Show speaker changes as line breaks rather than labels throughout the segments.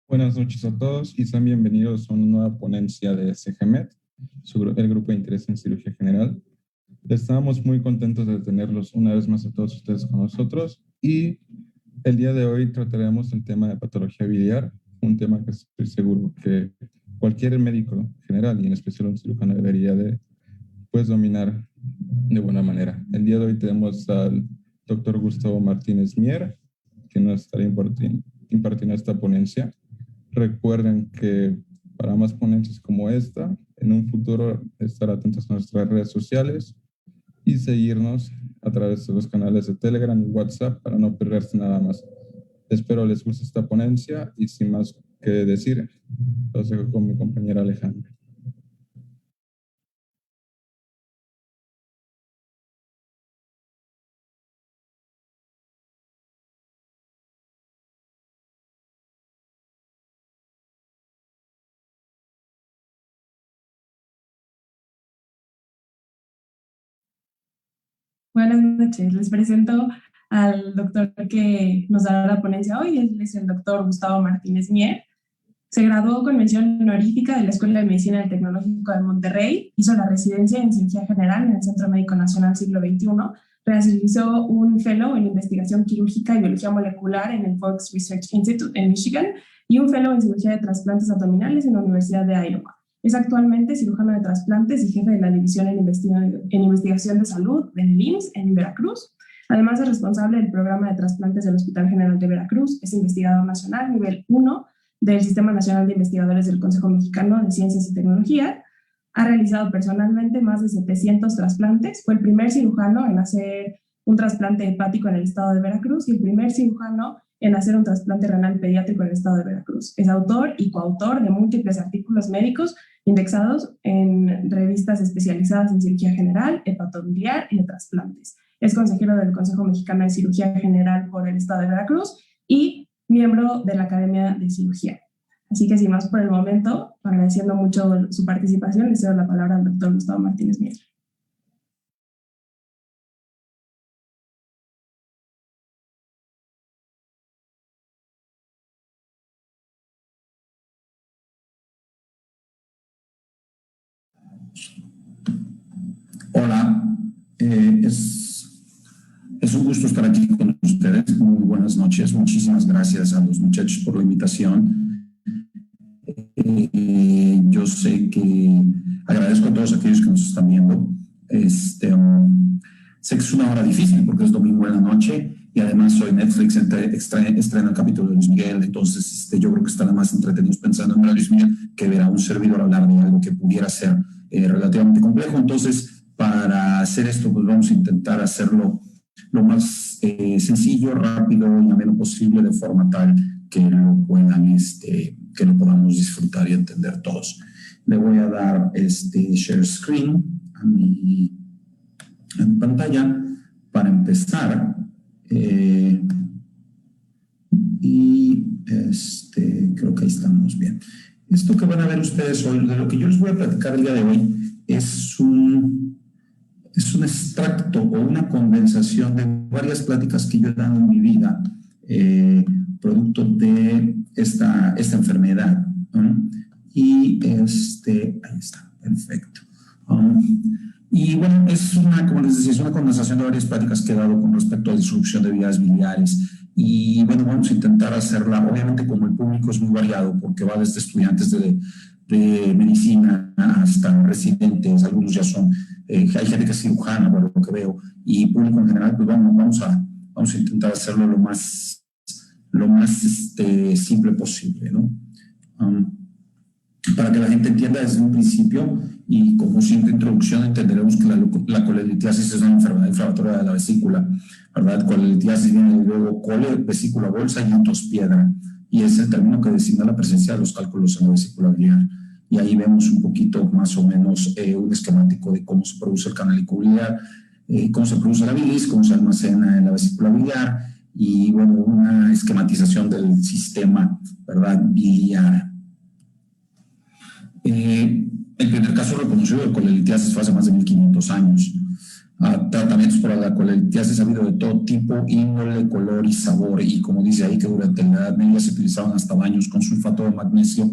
Buenas noches a todos y sean bienvenidos a una nueva ponencia de CGMED, el Grupo de Interés en Cirugía General. Estamos muy contentos de tenerlos una vez más a todos ustedes con nosotros y el día de hoy trataremos el tema de patología biliar, un tema que estoy seguro que cualquier médico general y en especial un cirujano debería de dominar de buena manera. El día de hoy tenemos al doctor Gustavo Martínez Mier, que nos estará impartiendo esta ponencia. Recuerden que para más ponencias como esta, en un futuro estar atentos a nuestras redes sociales y seguirnos a través de los canales de Telegram y WhatsApp para no perderse nada más. Espero les guste esta ponencia y sin más que decir, los dejo con mi compañera Alejandra.
Buenas noches, les presento al doctor que nos dará la ponencia hoy. Él es el doctor Gustavo Martínez Mier. Se graduó con mención honorífica de la Escuela de Medicina del Tecnológico de Monterrey, hizo la residencia en Cirugía General en el Centro Médico Nacional Siglo XXI, realizó un fellow en investigación quirúrgica y biología molecular en el Fox Research Institute en Michigan y un fellow en cirugía de trasplantes abdominales en la Universidad de Iowa. Es actualmente cirujano de trasplantes y jefe de la división en investigación de salud del IMSS en Veracruz. Además es responsable del programa de trasplantes del Hospital General de Veracruz. Es investigador nacional nivel 1 del Sistema Nacional de Investigadores del Consejo Mexicano de Ciencias y Tecnología. Ha realizado personalmente más de 700 trasplantes. Fue el primer cirujano en hacer un trasplante hepático en el estado de Veracruz y el primer cirujano en hacer un trasplante renal pediátrico en el estado de Veracruz. Es autor y coautor de múltiples artículos médicos indexados en revistas especializadas en cirugía general, hepatobiliar y de trasplantes. Es consejero del Consejo Mexicano de Cirugía General por el estado de Veracruz y miembro de la Academia de Cirugía. Así que sin más por el momento, agradeciendo mucho su participación, le cedo la palabra al doctor Gustavo Martínez Mier.
Hola, es un gusto estar aquí con ustedes. Muy buenas noches. Muchísimas gracias a los muchachos por la invitación. Yo sé que agradezco a todos aquellos que nos están viendo. Sé que es una hora difícil porque es domingo en la noche y además hoy Netflix estrena el capítulo de Luis Miguel. Entonces yo creo que estarán más entretenidos pensando en ver a Luis Miguel que ver a un servidor hablar de algo que pudiera ser relativamente complejo. Entonces, para hacer esto, pues vamos a intentar hacerlo lo más sencillo, rápido y ameno posible, de forma tal que lo puedan, que lo podamos disfrutar y entender todos. Le voy a dar share screen a mi pantalla para empezar. Creo que ahí estamos bien. Esto que van a ver ustedes hoy, de lo que yo les voy a platicar el día de hoy, es un extracto o una condensación de varias pláticas que yo he dado en mi vida, producto de esta enfermedad. Y ahí está, perfecto. Y bueno, como les decía, es una condensación de varias pláticas que he dado con respecto a disrupción de vías biliares. Y bueno, vamos a intentar hacerla, obviamente como el público es muy variado, porque va desde estudiantes de medicina hasta residentes, algunos ya son, hay gente que es cirujana, por lo que veo, y público en general, pues vamos a intentar hacerlo lo más simple posible, ¿no? Para que la gente entienda desde un principio, y como simple introducción entenderemos que la colelitiasis es una enfermedad inflamatoria de la vesícula, ¿verdad? Colelitiasis viene luego cole, vesícula bolsa y litos piedra, y es el término que designa la presencia de los cálculos en la vesícula biliar. Y ahí vemos un poquito más o menos un esquemático de cómo se produce el canálico biliar, cómo se produce la bilis, cómo se almacena en la vesícula biliar, y bueno, una esquematización del sistema, ¿verdad?, biliar. El primer caso reconocido de colelitiasis fue hace más de 1500 años. tratamientos para la colelitiasis ha habido de todo tipo, índole, color y sabor, y como dice ahí que durante la Edad Media se utilizaban hasta baños con sulfato de magnesio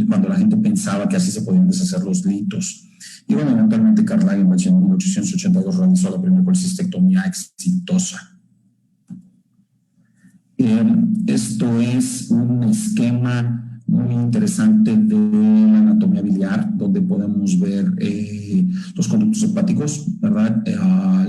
cuando la gente pensaba que así se podían deshacer los litos. Y bueno, eventualmente Carl Lagerfeld en 1882 realizó la primera colecistectomía exitosa. Esto es un esquema muy interesante de la anatomía biliar, donde podemos ver los conductos hepáticos, ¿verdad?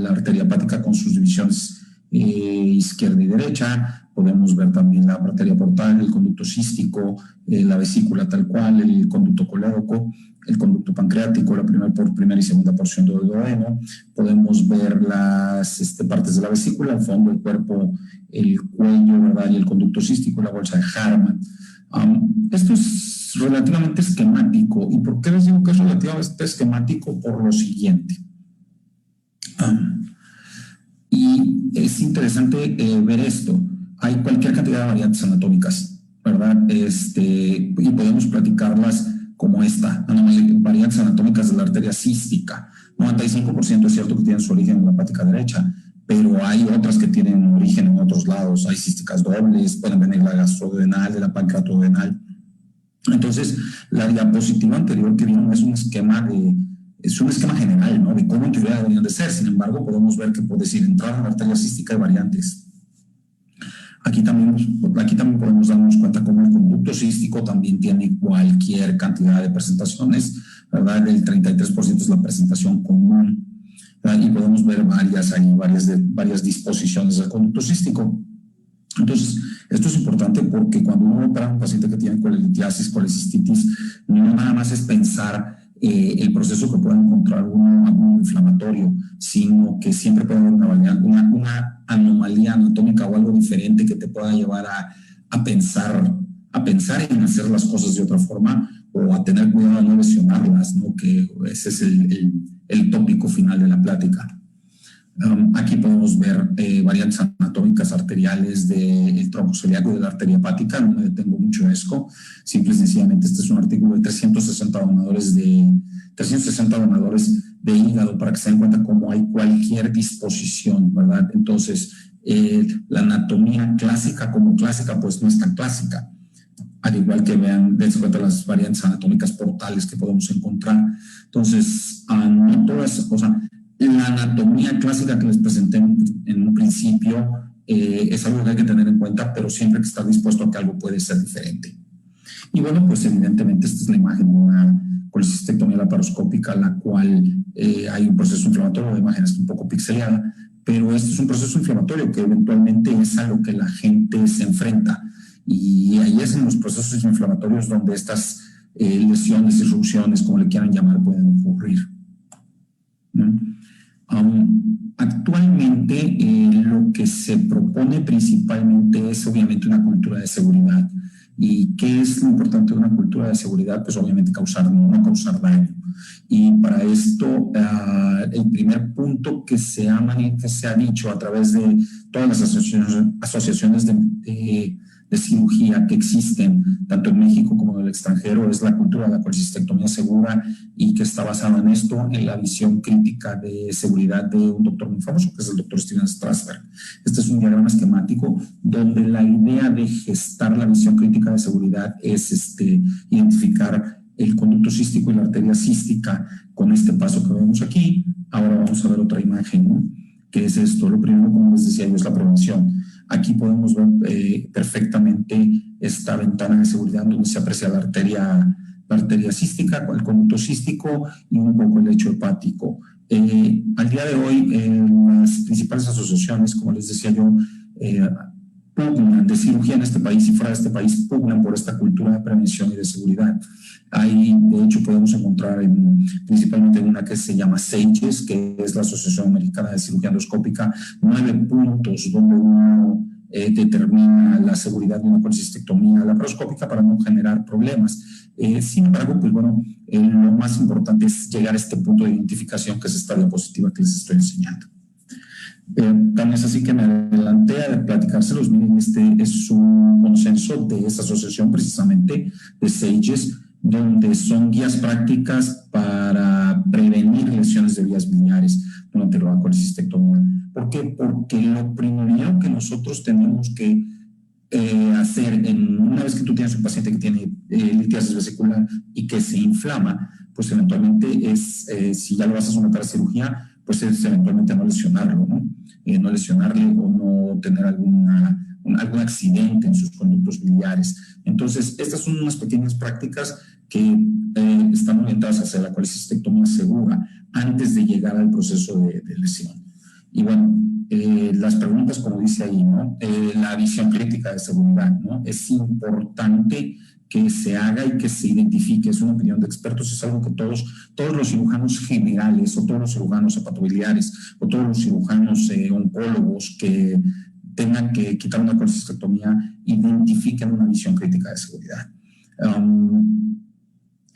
La arteria hepática con sus divisiones izquierda y derecha. Podemos ver también la arteria portal, el conducto cístico, la vesícula tal cual, el conducto colédoco, el conducto pancreático, la primera y segunda porción del duodeno. Podemos ver las partes de la vesícula, el fondo, el cuerpo, el cuello, ¿verdad? Y el conducto cístico, la bolsa de Harman. Esto es relativamente esquemático. ¿Y por qué les digo que es relativamente esquemático? Por lo siguiente. Y es interesante ver esto. Hay cualquier cantidad de variantes anatómicas, ¿verdad? Y podemos platicarlas como esta, variantes anatómicas de la arteria cística. 95% es cierto que tienen su origen en la hepática derecha, pero hay otras que tienen origen en otros lados. Hay císticas dobles, pueden venir la gastrodenal, de la pancreatodenal. Entonces, la diapositiva anterior que vieron es un esquema general, ¿no? De cómo en teoría deberían de ser. Sin embargo, podemos ver que, por decir, entrada en la arteria cística hay variantes. Aquí también podemos darnos cuenta cómo el conducto cístico también tiene cualquier cantidad de presentaciones, ¿verdad? El 33% es la presentación común, ¿verdad? Y podemos ver varias disposiciones del conducto cístico. Entonces, esto es importante porque cuando uno opera a un paciente que tiene colelitiasis, colecistitis, no nada más es pensar el proceso que puede encontrar algún inflamatorio, sino que siempre puede haber una anomalía anatómica o algo diferente que te pueda llevar a pensar en hacer las cosas de otra forma o a tener cuidado de no lesionarlas, ¿no? Que ese es el tópico final de la plática. Aquí podemos ver variantes anatómicas arteriales del tronco celíaco y de la arteria hepática. No me detengo mucho en esto. Simple y sencillamente, este es un artículo de 360 donadores de hígado para que se den cuenta cómo hay cualquier disposición, ¿verdad? Entonces, la anatomía clásica como clásica, pues no es tan clásica. Al igual que dense cuenta las variantes anatómicas portales que podemos encontrar. Entonces, no todas, la anatomía clásica que les presenté en un principio es algo que hay que tener en cuenta, pero siempre hay que estar dispuesto a que algo puede ser diferente. Y bueno, pues evidentemente esta es la imagen de una colecistectomía laparoscópica, la cual hay un proceso inflamatorio. La imagen está un poco pixeleada, pero este es un proceso inflamatorio que eventualmente es a lo que la gente se enfrenta. Y ahí es en los procesos inflamatorios donde estas lesiones, disrupciones, como le quieran llamar, pueden ocurrir. Actualmente lo que se propone principalmente es obviamente una cultura de seguridad. ¿Y qué es lo importante de una cultura de seguridad? Pues obviamente no causar daño. Y para esto el primer punto que se ha dicho a través de todas las asociaciones de cirugía que existen tanto en México como en el extranjero es la cultura de la colecistectomía segura, y que está basada en esto, en la visión crítica de seguridad de un doctor muy famoso que es el doctor Steven Strasberg. Este es un diagrama esquemático donde la idea de gestar la visión crítica de seguridad es identificar el conducto cístico y la arteria cística con este paso que vemos aquí. Ahora vamos a ver otra imagen, ¿no? ¿Qué es esto? Lo primero, como les decía yo, es la prevención. Aquí podemos ver perfectamente esta ventana de seguridad donde se aprecia la arteria cística, el conducto cístico y un poco el lecho hepático. Al día de hoy, las principales asociaciones, como les decía yo, pugnan de cirugía en este país y fuera de este país, pugnan por esta cultura de prevención y de seguridad. Ahí, de hecho, podemos encontrar principalmente una que se llama SAGES, que es la Asociación Americana de Cirugía Endoscópica, 9 puntos donde uno determina la seguridad de una colecistectomía laparoscópica para no generar problemas. Sin embargo, pues bueno, lo más importante es llegar a este punto de identificación, que es esta diapositiva que les estoy enseñando. Tan es así que me adelanté a platicárselos. Miren, este es un consenso de esta asociación precisamente de SAGES, donde son guías prácticas para prevenir lesiones de vías biliares, una anterior colecistectomía. ¿Por qué? Porque lo primero que nosotros tenemos que hacer una vez que tú tienes un paciente que tiene litiasis vesicular y que se inflama, pues eventualmente es, si ya lo vas a someter a cirugía, pues es eventualmente no lesionarlo, ¿no? No lesionarle o no tener algún accidente en sus conductos biliares. Entonces, estas son unas pequeñas prácticas que están orientadas hacia la colecistectomía segura antes de llegar al proceso de lesión. Y bueno, las preguntas, como dice ahí, ¿no? La visión crítica de seguridad, ¿no? Es importante que se haga y que se identifique, es una opinión de expertos, es algo que todos los cirujanos generales o todos los cirujanos hepatobiliares o todos los cirujanos oncólogos que tengan que quitar una colecistectomía identifiquen una visión crítica de seguridad.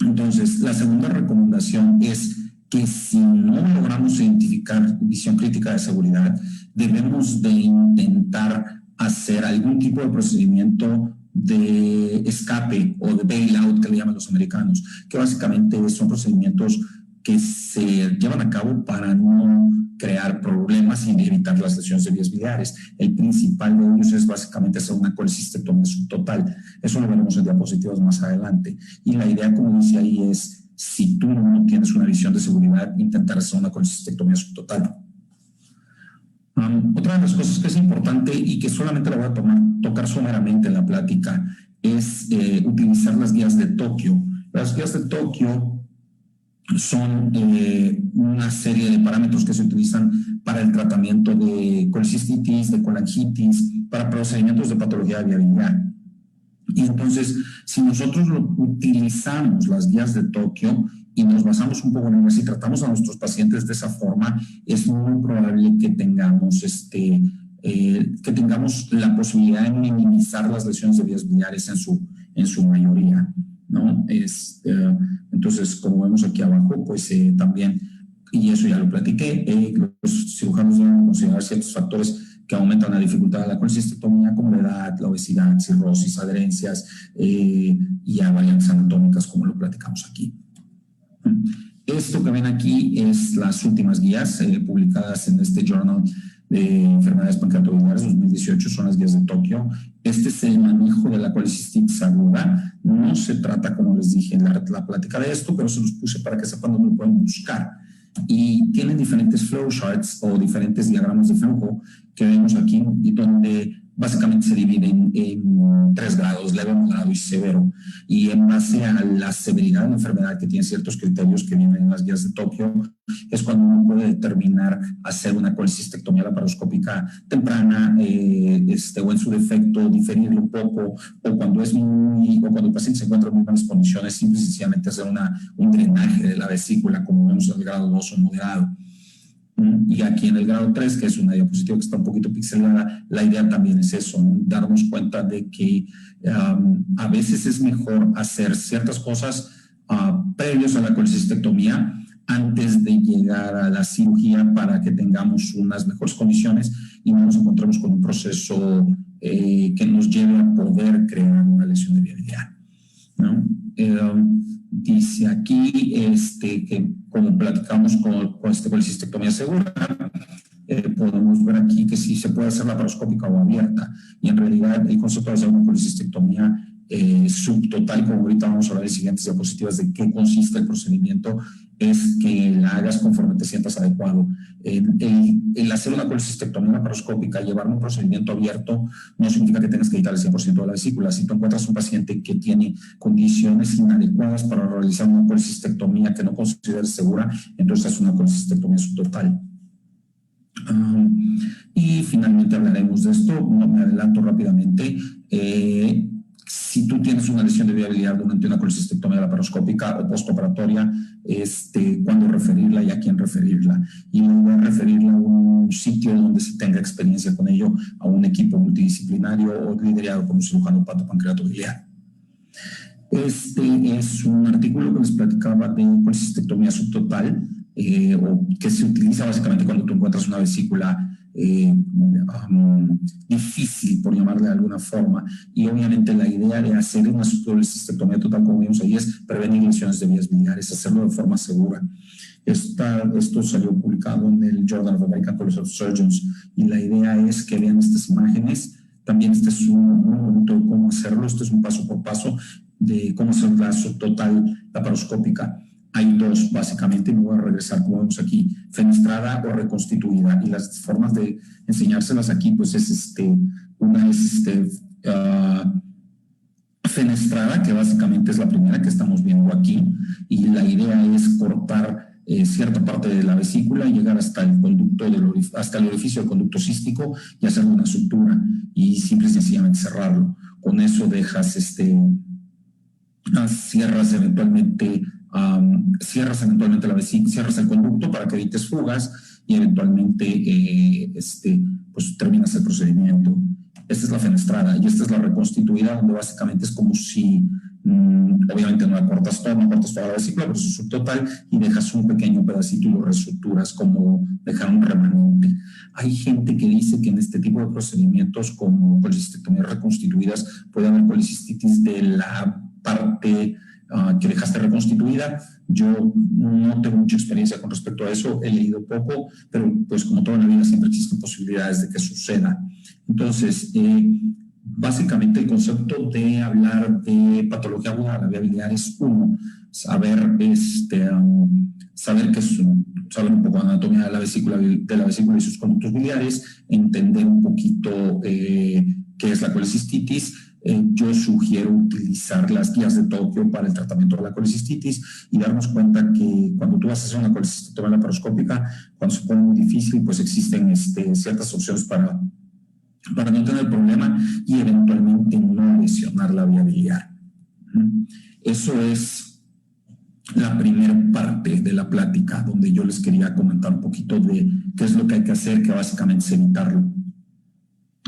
Entonces, la segunda recomendación es que si no logramos identificar visión crítica de seguridad, debemos de intentar hacer algún tipo de procedimiento de escape o de bailout, que le llaman los americanos, que básicamente son procedimientos que se llevan a cabo para no crear problemas y evitar las lesiones de vías biliares. El principal de ellos es básicamente hacer una colecistectomía subtotal. Eso lo veremos en diapositivas más adelante. Y la idea, como dice ahí, es si tú no tienes una visión de seguridad, intentar hacer una colecistectomía subtotal. Otra de las cosas que es importante y que solamente la voy a tocar someramente en la plática es utilizar las guías de Tokio. Las guías de Tokio son una serie de parámetros que se utilizan para el tratamiento de colecistitis, de colangitis, para procedimientos de patología de viabilidad. Y entonces, si nosotros utilizamos las guías de Tokio y nos basamos un poco en ellas y tratamos a nuestros pacientes de esa forma, es muy probable que tengamos la posibilidad de minimizar las lesiones de vías biliares en su mayoría, ¿no? Entonces, como vemos aquí abajo, pues también, y eso ya lo platiqué, los cirujanos deben considerar ciertos factores que aumentan la dificultad de la colecistectomía, como la edad, la obesidad, cirrosis, adherencias y a variantes anatómicas, como lo platicamos aquí. Esto que ven aquí es las últimas guías publicadas en este Journal de Enfermedades Pancreatobiliares 2018, son las guías de Tokio. Este es el manejo de la colecistitis aguda. No se trata, como les dije en la plática de esto, pero se los puse para que sepan dónde lo pueden buscar. Y tienen diferentes flowcharts o diferentes diagramas de flujo que vemos aquí y donde básicamente se dividen en 3 grados, leve, moderado y severo. Y en base a la severidad de la enfermedad, que tiene ciertos criterios que vienen en las guías de Tokio, es cuando uno puede determinar hacer una colecistectomía laparoscópica temprana o en su defecto diferirlo un poco, o cuando el paciente se encuentra en muy buenas condiciones, simple y sencillamente hacer un drenaje de la vesícula, como vemos en el grado 2 o moderado. Y aquí en el grado 3, que es una diapositiva que está un poquito pixelada, la idea también es eso, ¿no? Darnos cuenta de que a veces es mejor hacer ciertas cosas previos a la colecistectomía antes de llegar a la cirugía para que tengamos unas mejores condiciones y no nos encontremos con un proceso que nos lleve a poder crear una lesión de viabilidad, ¿no? Dice aquí que como platicamos con colecistectomía segura, podemos ver aquí que sí se puede hacer laparoscópica o abierta, y en realidad el concepto de hacer una colecistectomía subtotal, como ahorita vamos a ver en las siguientes diapositivas de qué consiste el procedimiento, es que la hagas conforme te sientas adecuado. El hacer una colecistectomía laparoscópica, llevar un procedimiento abierto, no significa que tengas que quitar el 100% de la vesícula. Si tú encuentras un paciente que tiene condiciones inadecuadas para realizar una colecistectomía que no consideres segura, entonces es una colecistectomía subtotal. Y finalmente hablaremos de esto, no me adelanto rápidamente. Si tú tienes una lesión de viabilidad durante una colecistectomía laparoscópica o postoperatoria, cuándo referirla y a quién referirla. Y voy a referirla a un sitio donde se tenga experiencia con ello, a un equipo multidisciplinario o liderado por un cirujano hepatopancreatobiliar. Este es un artículo que les platicaba de colecistectomía subtotal, o que se utiliza básicamente cuando tú encuentras una vesícula difícil, por llamarle de alguna forma, y obviamente la idea de hacer una colecistectomía total, como vimos ahí, es prevenir lesiones de vías biliares, hacerlo de forma segura. Esto salió publicado en el Journal of American College of Surgeons y la idea es que vean estas imágenes. También este es un momento de cómo hacerlo. Esto es un paso por paso de cómo hacer la subtotal laparoscópica. Hay dos, básicamente, y me voy a regresar, como vemos aquí, fenestrada o reconstituida. Y las formas de enseñárselas aquí, pues es una es fenestrada, que básicamente es la primera que estamos viendo aquí. Y la idea es cortar cierta parte de la vesícula y llegar hasta el conducto hasta el orificio del conducto cístico y hacer una sutura y simple y sencillamente cerrarlo. Con eso dejas cierras eventualmente la vesícula, cierras el conducto para que evites fugas y eventualmente pues terminas el procedimiento. Esta es la fenestrada y esta es la reconstituida, donde básicamente es como si obviamente no cortas toda la vesícula, pero es un subtotal y dejas un pequeño pedacito y lo reestructuras como dejar un remanente. Hay gente que dice que en este tipo de procedimientos como colecistectomías reconstituidas puede haber colicistitis de la parte que dejaste reconstituida. Yo no tengo mucha experiencia con respecto a eso, he leído poco, pero pues como toda la vida siempre existen posibilidades de que suceda. Entonces, básicamente el concepto de hablar de patología aguda de la vía biliar es uno, saber un poco de anatomía de la vesícula y sus conductos biliares, entender un poquito qué es la colecistitis. Yo sugiero utilizar las guías de Tokio para el tratamiento de la colecistitis y darnos cuenta que cuando tú vas a hacer una colecistectomía laparoscópica, cuando se pone muy difícil, pues existen ciertas opciones para no tener problema y eventualmente no lesionar la vía biliar. Eso es la primera parte de la plática, donde yo les quería comentar un poquito de qué es lo que hay que hacer, que básicamente es evitarlo.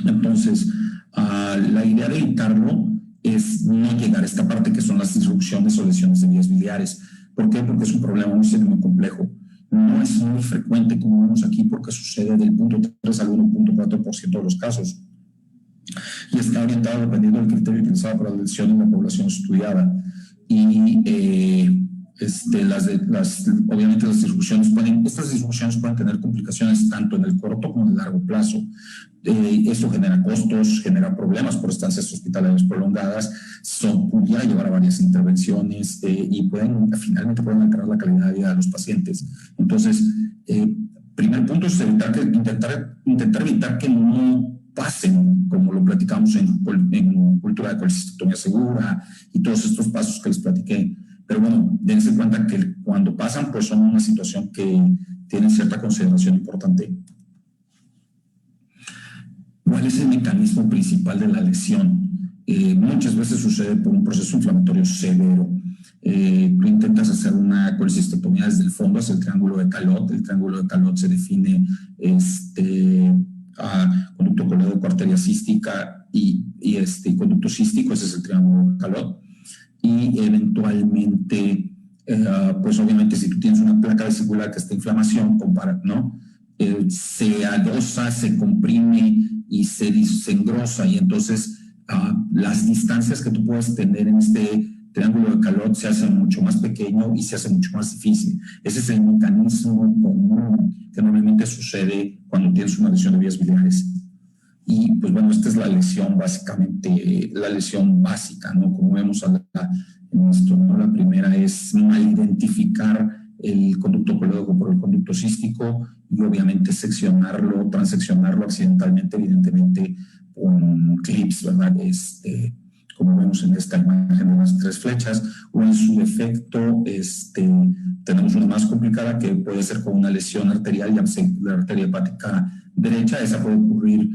Entonces, la idea de evitarlo es no llegar a esta parte que son las disrupciones o lesiones de vías biliares. ¿Por qué? Porque es un problema muy serio y muy complejo. No es muy frecuente, como vemos aquí, porque sucede del 0.3 al 1.4% de los casos. Y está orientado dependiendo del criterio utilizado para la lesión en la población estudiada. Y obviamente estas disrupciones pueden tener complicaciones tanto en el corto como en el largo plazo. Esto genera costos, genera problemas por estancias hospitalarias prolongadas, pudiera llevar a varias intervenciones y finalmente pueden alterar la calidad de vida de los pacientes. Entonces, primer punto es intentar evitar que no pasen, como lo platicamos en cultura de colecistectomía segura y todos estos pasos que les platiqué. Pero bueno, dense cuenta que cuando pasan, pues son una situación que tiene cierta consideración importante. ¿Cuál es el mecanismo principal de la lesión? Muchas veces sucede por un proceso inflamatorio severo. Tú intentas hacer una colecistectomía desde el fondo hacia el triángulo de Calot. El triángulo de Calot se define conducto colédoco, arteria cística y conducto cístico. Ese es el triángulo de Calot. Y eventualmente, pues obviamente si tú tienes una placa vesicular que está en inflamación, ¿no? Se adosa, se comprime y se engrosa y entonces las distancias que tú puedes tener en este triángulo de Calot se hacen mucho más pequeño y se hace mucho más difícil. Ese es el mecanismo común que normalmente sucede cuando tienes una lesión de vías biliares. Y pues bueno, esta es la lesión básicamente, la lesión básica, ¿no? Como vemos en esto, ¿no? La primera es mal identificar el conducto colédoco por el conducto cístico y obviamente seccionarlo, transeccionarlo accidentalmente, evidentemente con clips, ¿verdad? Como vemos en esta imagen de las 3 flechas, o en su defecto tenemos una más complicada que puede ser con una lesión arterial, llámese la arteria hepática derecha. Esa puede ocurrir,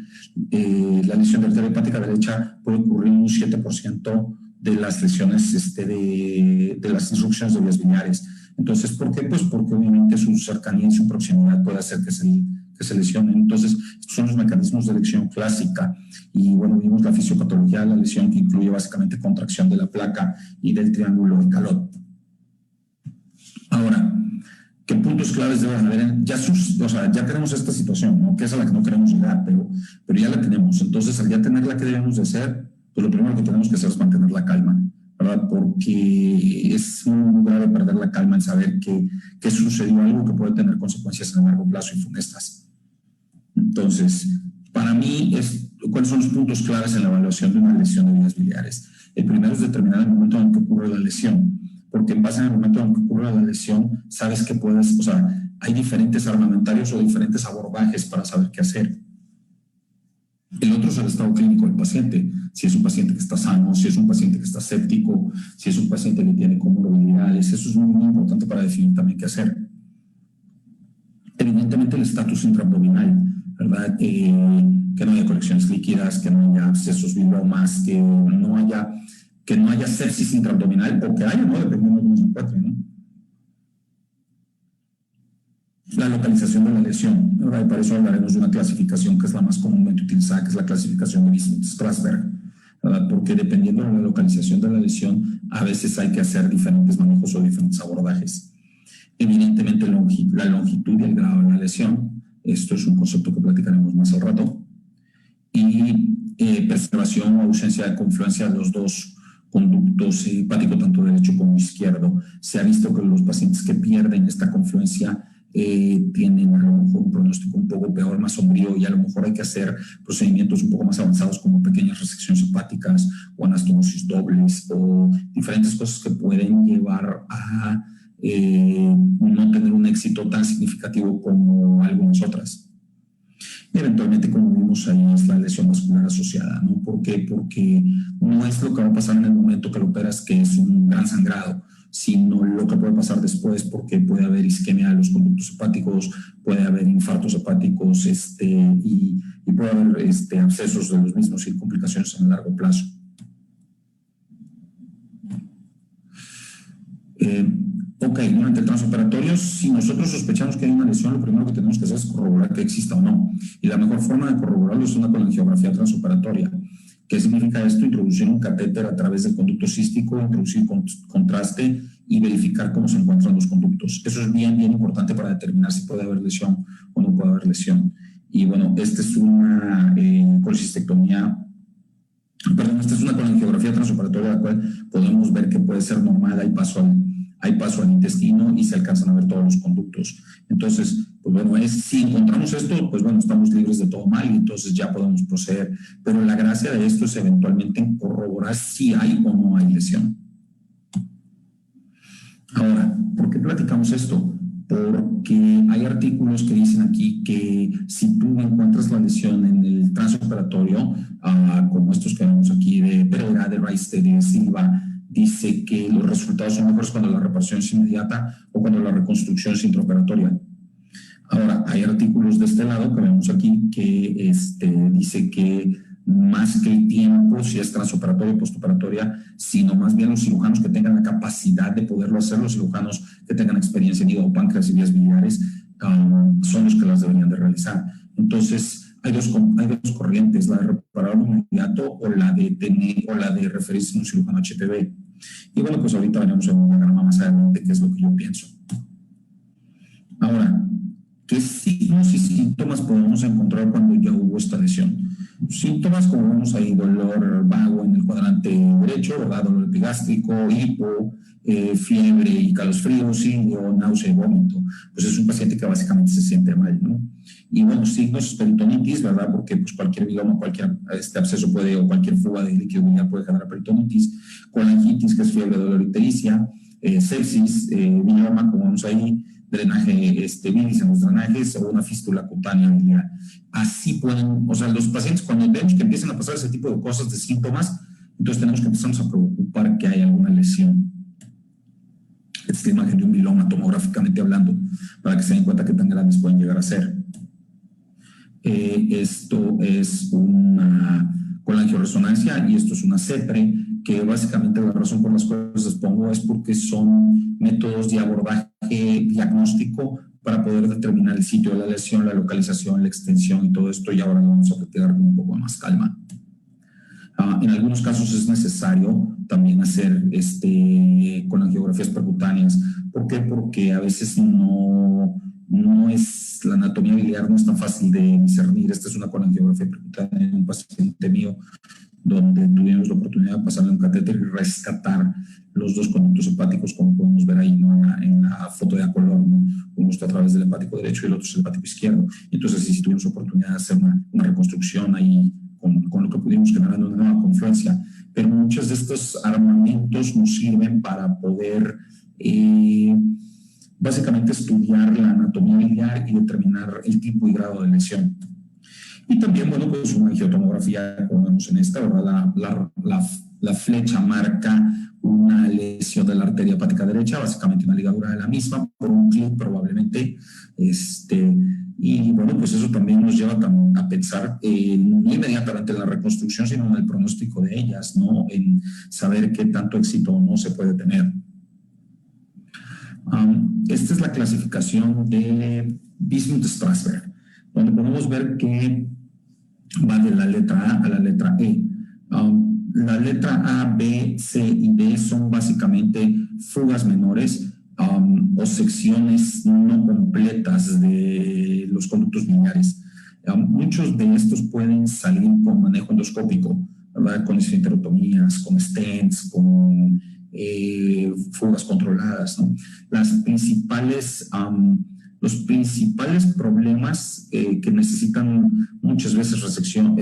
la lesión de arteria hepática derecha puede ocurrir en un 7% de las lesiones de las disrupciones de vías biliares. Entonces, ¿por qué? Pues porque obviamente su cercanía y su proximidad puede hacer que se lesionen. Entonces, estos son los mecanismos de lesión clásica. Y bueno, vimos la fisiopatología de la lesión, que incluye básicamente contracción de la placa y del triángulo de Calot. Ahora, ¿qué puntos claves deben haber? Ya tenemos esta situación, ¿no? Que es a la que no queremos llegar, pero ya la tenemos. Entonces, al ya tener la que debemos de hacer, pues lo primero que tenemos que hacer es mantener la calma. ¿verdad? Porque es muy grave perder la calma en saber que sucedió algo que puede tener consecuencias a largo plazo y funestas. Entonces, para mí, ¿cuáles son los puntos claves en la evaluación de una lesión de vías biliares? El primero es determinar el momento en que ocurre la lesión, porque en base al momento en que ocurre la lesión, sabes que puedes, o sea, hay diferentes armamentarios o diferentes abordajes para saber qué hacer. El otro es el estado clínico del paciente. Si es un paciente que está sano, si es un paciente que está séptico, si es un paciente que tiene comorbilidades, eso es muy, muy importante para definir también qué hacer. Evidentemente el estatus intraabdominal, ¿verdad? Que no haya colecciones líquidas, que no haya abscesos, biliomas, que no haya sepsis intraabdominal, o que haya, ¿no? Dependiendo de cómo se encuentre, ¿no? La localización de la lesión, ¿verdad? Y para eso hablaremos de una clasificación que es la más comúnmente utilizada, que es la clasificación de Strasberg, ¿verdad? Porque dependiendo de la localización de la lesión, a veces hay que hacer diferentes manejos o diferentes abordajes. Evidentemente, la longitud y el grado de la lesión, esto es un concepto que platicaremos más al rato, y preservación o ausencia de confluencia de los dos conductos hepáticos, tanto derecho como izquierdo. Se ha visto que los pacientes que pierden esta confluencia tienen a lo mejor un pronóstico un poco peor, más sombrío, y a lo mejor hay que hacer procedimientos un poco más avanzados como pequeñas resecciones hepáticas o anastomosis dobles o diferentes cosas que pueden llevar a no tener un éxito tan significativo como algunas otras. Y eventualmente, como vimos ahí, es la lesión vascular asociada, ¿no? ¿Por qué? Porque no es lo que va a pasar en el momento que lo operas, que es un gran sangrado, sino lo que puede pasar después, porque puede haber isquemia de los conductos hepáticos, puede haber infartos hepáticos y puede haber abscesos de los mismos y complicaciones en el largo plazo. Ok, durante el transoperatorio, si nosotros sospechamos que hay una lesión, lo primero que tenemos que hacer es corroborar que exista o no. Y la mejor forma de corroborarlo es una colangiografía transoperatoria. ¿Qué significa esto? Introducir un catéter a través del conducto cístico, introducir contraste y verificar cómo se encuentran los conductos. Eso es bien, bien importante para determinar si puede haber lesión o no puede haber lesión. Y bueno, esta es una colecistectomía. Perdón, esta es una colangiografía transoperatoria, la cual podemos ver que puede ser normal, hay paso al intestino y se alcanzan a ver todos los conductos. Entonces, pues bueno, si encontramos esto, pues bueno, estamos libres de todo mal y entonces ya podemos proceder. Pero la gracia de esto es eventualmente en corroborar si hay o no hay lesión. Ahora, ¿por qué platicamos esto? Porque hay artículos que dicen aquí que si tú encuentras la lesión en el transoperatorio, como estos que vemos aquí de Pereira, de Rice, de Silva, dice que los resultados son mejores cuando la reparación es inmediata o cuando la reconstrucción es intraoperatoria. Ahora, hay artículos de este lado que vemos aquí que dice que más que el tiempo, si es transoperatoria o postoperatoria, sino más bien los cirujanos que tengan la capacidad de poderlo hacer, los cirujanos que tengan experiencia en hígado, páncreas y vías biliares, son los que las deberían de realizar. Entonces, hay dos corrientes, la de reparar inmediato o la de referirse a un cirujano HPV. Y bueno, pues ahorita veremos en un diagrama más adelante qué es lo que yo pienso. Ahora, ¿qué signos y síntomas podemos encontrar cuando ya hubo esta lesión? Síntomas como vemos ahí, dolor vago en el cuadrante derecho, ¿verdad? Dolor epigástrico, hipo, fiebre y calosfríos, náusea y vómito. Pues es un paciente que básicamente se siente mal, ¿no? Y bueno, signos peritonitis, ¿verdad? Porque pues cualquier biloma, cualquier absceso puede, o cualquier fuga de líquido biliar puede generar peritonitis, colangitis, que es fiebre, dolor, ictericia, sepsis, biloma, como vemos ahí, drenaje bilis en los drenajes o una fístula cutánea biliar. Así pueden, o sea, los pacientes cuando vemos que empiezan a pasar ese tipo de cosas, de síntomas, entonces tenemos que empezarnos a preocupar que hay alguna lesión. Esta es la imagen de un biloma tomográficamente hablando, para que se den cuenta qué tan grandes pueden llegar a ser. Esto es una colangioresonancia y esto es una CEPRE, que básicamente la razón por las cuales les pongo es porque son métodos de abordaje diagnóstico para poder determinar el sitio de la lesión, la localización, la extensión y todo esto, y ahora lo vamos a platicar con un poco más calma. En algunos casos es necesario también hacer colangiografías percutáneas. ¿Por qué? Porque a veces no es, la anatomía biliar no es tan fácil de discernir. Esta es una colangiografía percutánea en un paciente mío donde tuvimos la oportunidad de pasarle un catéter y rescatar los dos conductos hepáticos, como podemos ver ahí, ¿no? En la foto de a color, ¿no? Uno está a través del hepático derecho y el otro es el hepático izquierdo. Entonces, sí tuvimos oportunidad de hacer una reconstrucción ahí con lo que pudimos generar una nueva confluencia. Pero muchos de estos armamentos nos sirven para poder básicamente estudiar la anatomía biliar y determinar el tipo y grado de lesión. Y también, bueno, pues una angiotomografía, como vemos en esta, ¿verdad? La flecha marca una lesión de la arteria hepática derecha, básicamente una ligadura de la misma, por un clip probablemente. Y bueno, pues eso también nos lleva a pensar no inmediatamente en la reconstrucción, sino en el pronóstico de ellas, ¿no? En saber qué tanto éxito o no se puede tener. Esta es la clasificación de Bismuth-Strasberg, donde podemos ver que va de la letra A a la letra E. La letra A, B, C y D son básicamente fugas menores o secciones no completas de los conductos biliares. Muchos de estos pueden salir con manejo endoscópico, ¿verdad? Con esfinterotomías, con stents, con fugas controladas, ¿no? Los principales problemas que necesitan muchas veces resolución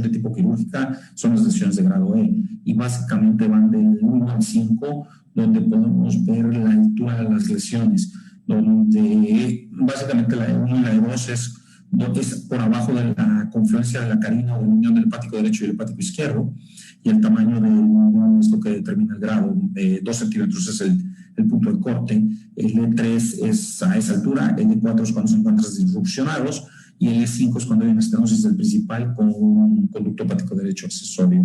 de tipo quirúrgica son las lesiones de grado E, y básicamente van del 1 al 5, donde podemos ver la altura de las lesiones, donde básicamente la E1 y la E2 es por abajo de la confluencia de la carina o de la unión del hepático derecho y el hepático izquierdo, y el tamaño de la unión es lo que determina el grado. 2 centímetros es el punto de corte, el E3 es a esa altura, el E4 es cuando se encuentran disrupcionados, y el E5 es cuando hay una estenosis del principal con un conducto hepático derecho accesorio.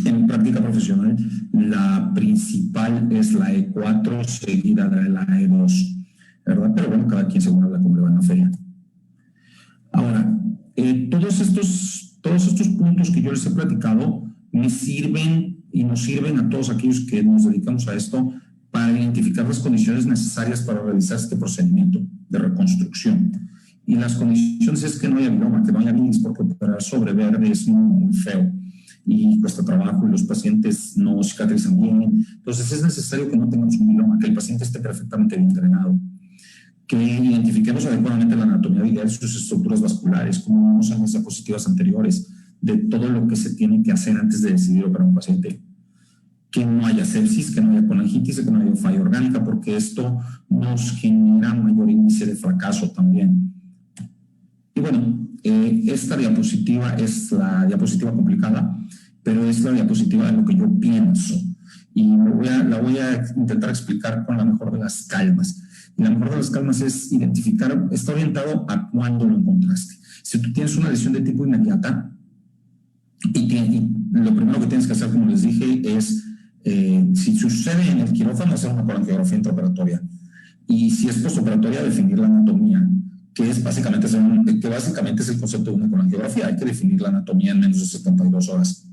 En práctica profesional, la principal es la E4, seguida de la E2, ¿verdad? Pero bueno, cada quien según habla como le va en la feria. Ahora, todos estos puntos que yo les he platicado me sirven y nos sirven a todos aquellos que nos dedicamos a esto para identificar las condiciones necesarias para realizar este procedimiento de reconstrucción. Y las condiciones es que no haya biloma, que no haya bilis, porque operar sobre verde es muy feo y cuesta trabajo y los pacientes no cicatrizan bien. Entonces es necesario que no tengamos un biloma, que el paciente esté perfectamente bien entrenado, que identifiquemos adecuadamente la anatomía biliar y sus estructuras vasculares, como vimos en las diapositivas anteriores, de todo lo que se tiene que hacer antes de decidir operar un paciente. Que no haya sepsis, que no haya colangitis, que no haya falla orgánica, porque esto nos genera mayor índice de fracaso también. Y bueno, esta diapositiva es la diapositiva complicada, pero es la diapositiva de lo que yo pienso. Y la voy a intentar explicar con la mejor de las calmas. Y la mejor de las calmas es identificar, está orientado a cuándo lo encontraste. Si tú tienes una lesión de tipo inmediata, y lo primero que tienes que hacer, como les dije, es, si sucede en el quirófano, hacer una colangiografía intraoperatoria. Y si es postoperatoria, definir la anatomía, que básicamente es el concepto de una colangiografía. Hay que definir la anatomía en menos de 72 horas.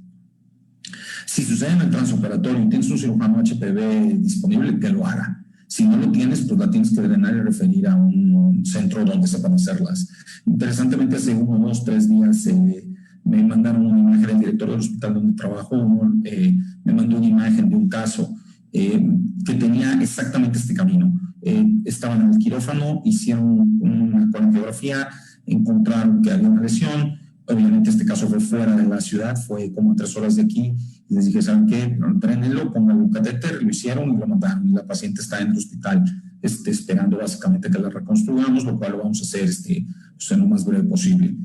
Si sucede en el transoperatorio y tienes un cirujano HPV disponible, que lo haga. Si no lo tienes, pues la tienes que drenar y referir a un centro donde sepan hacerlas. Interesantemente, hace 1, 2, 3 días me mandaron una imagen del director del hospital donde trabajo, me mandó una imagen de un caso que tenía exactamente este camino. Estaban en el quirófano, hicieron una colangiografía, encontraron que había una lesión. Obviamente este caso fue fuera de la ciudad, fue como a 3 horas de aquí. Y les dije, ¿saben qué? Trénenlo, pónganle un catéter, lo hicieron y lo mandaron. Y la paciente está en el hospital esperando básicamente que la reconstruyamos, lo cual lo vamos a hacer pues, en lo más breve posible.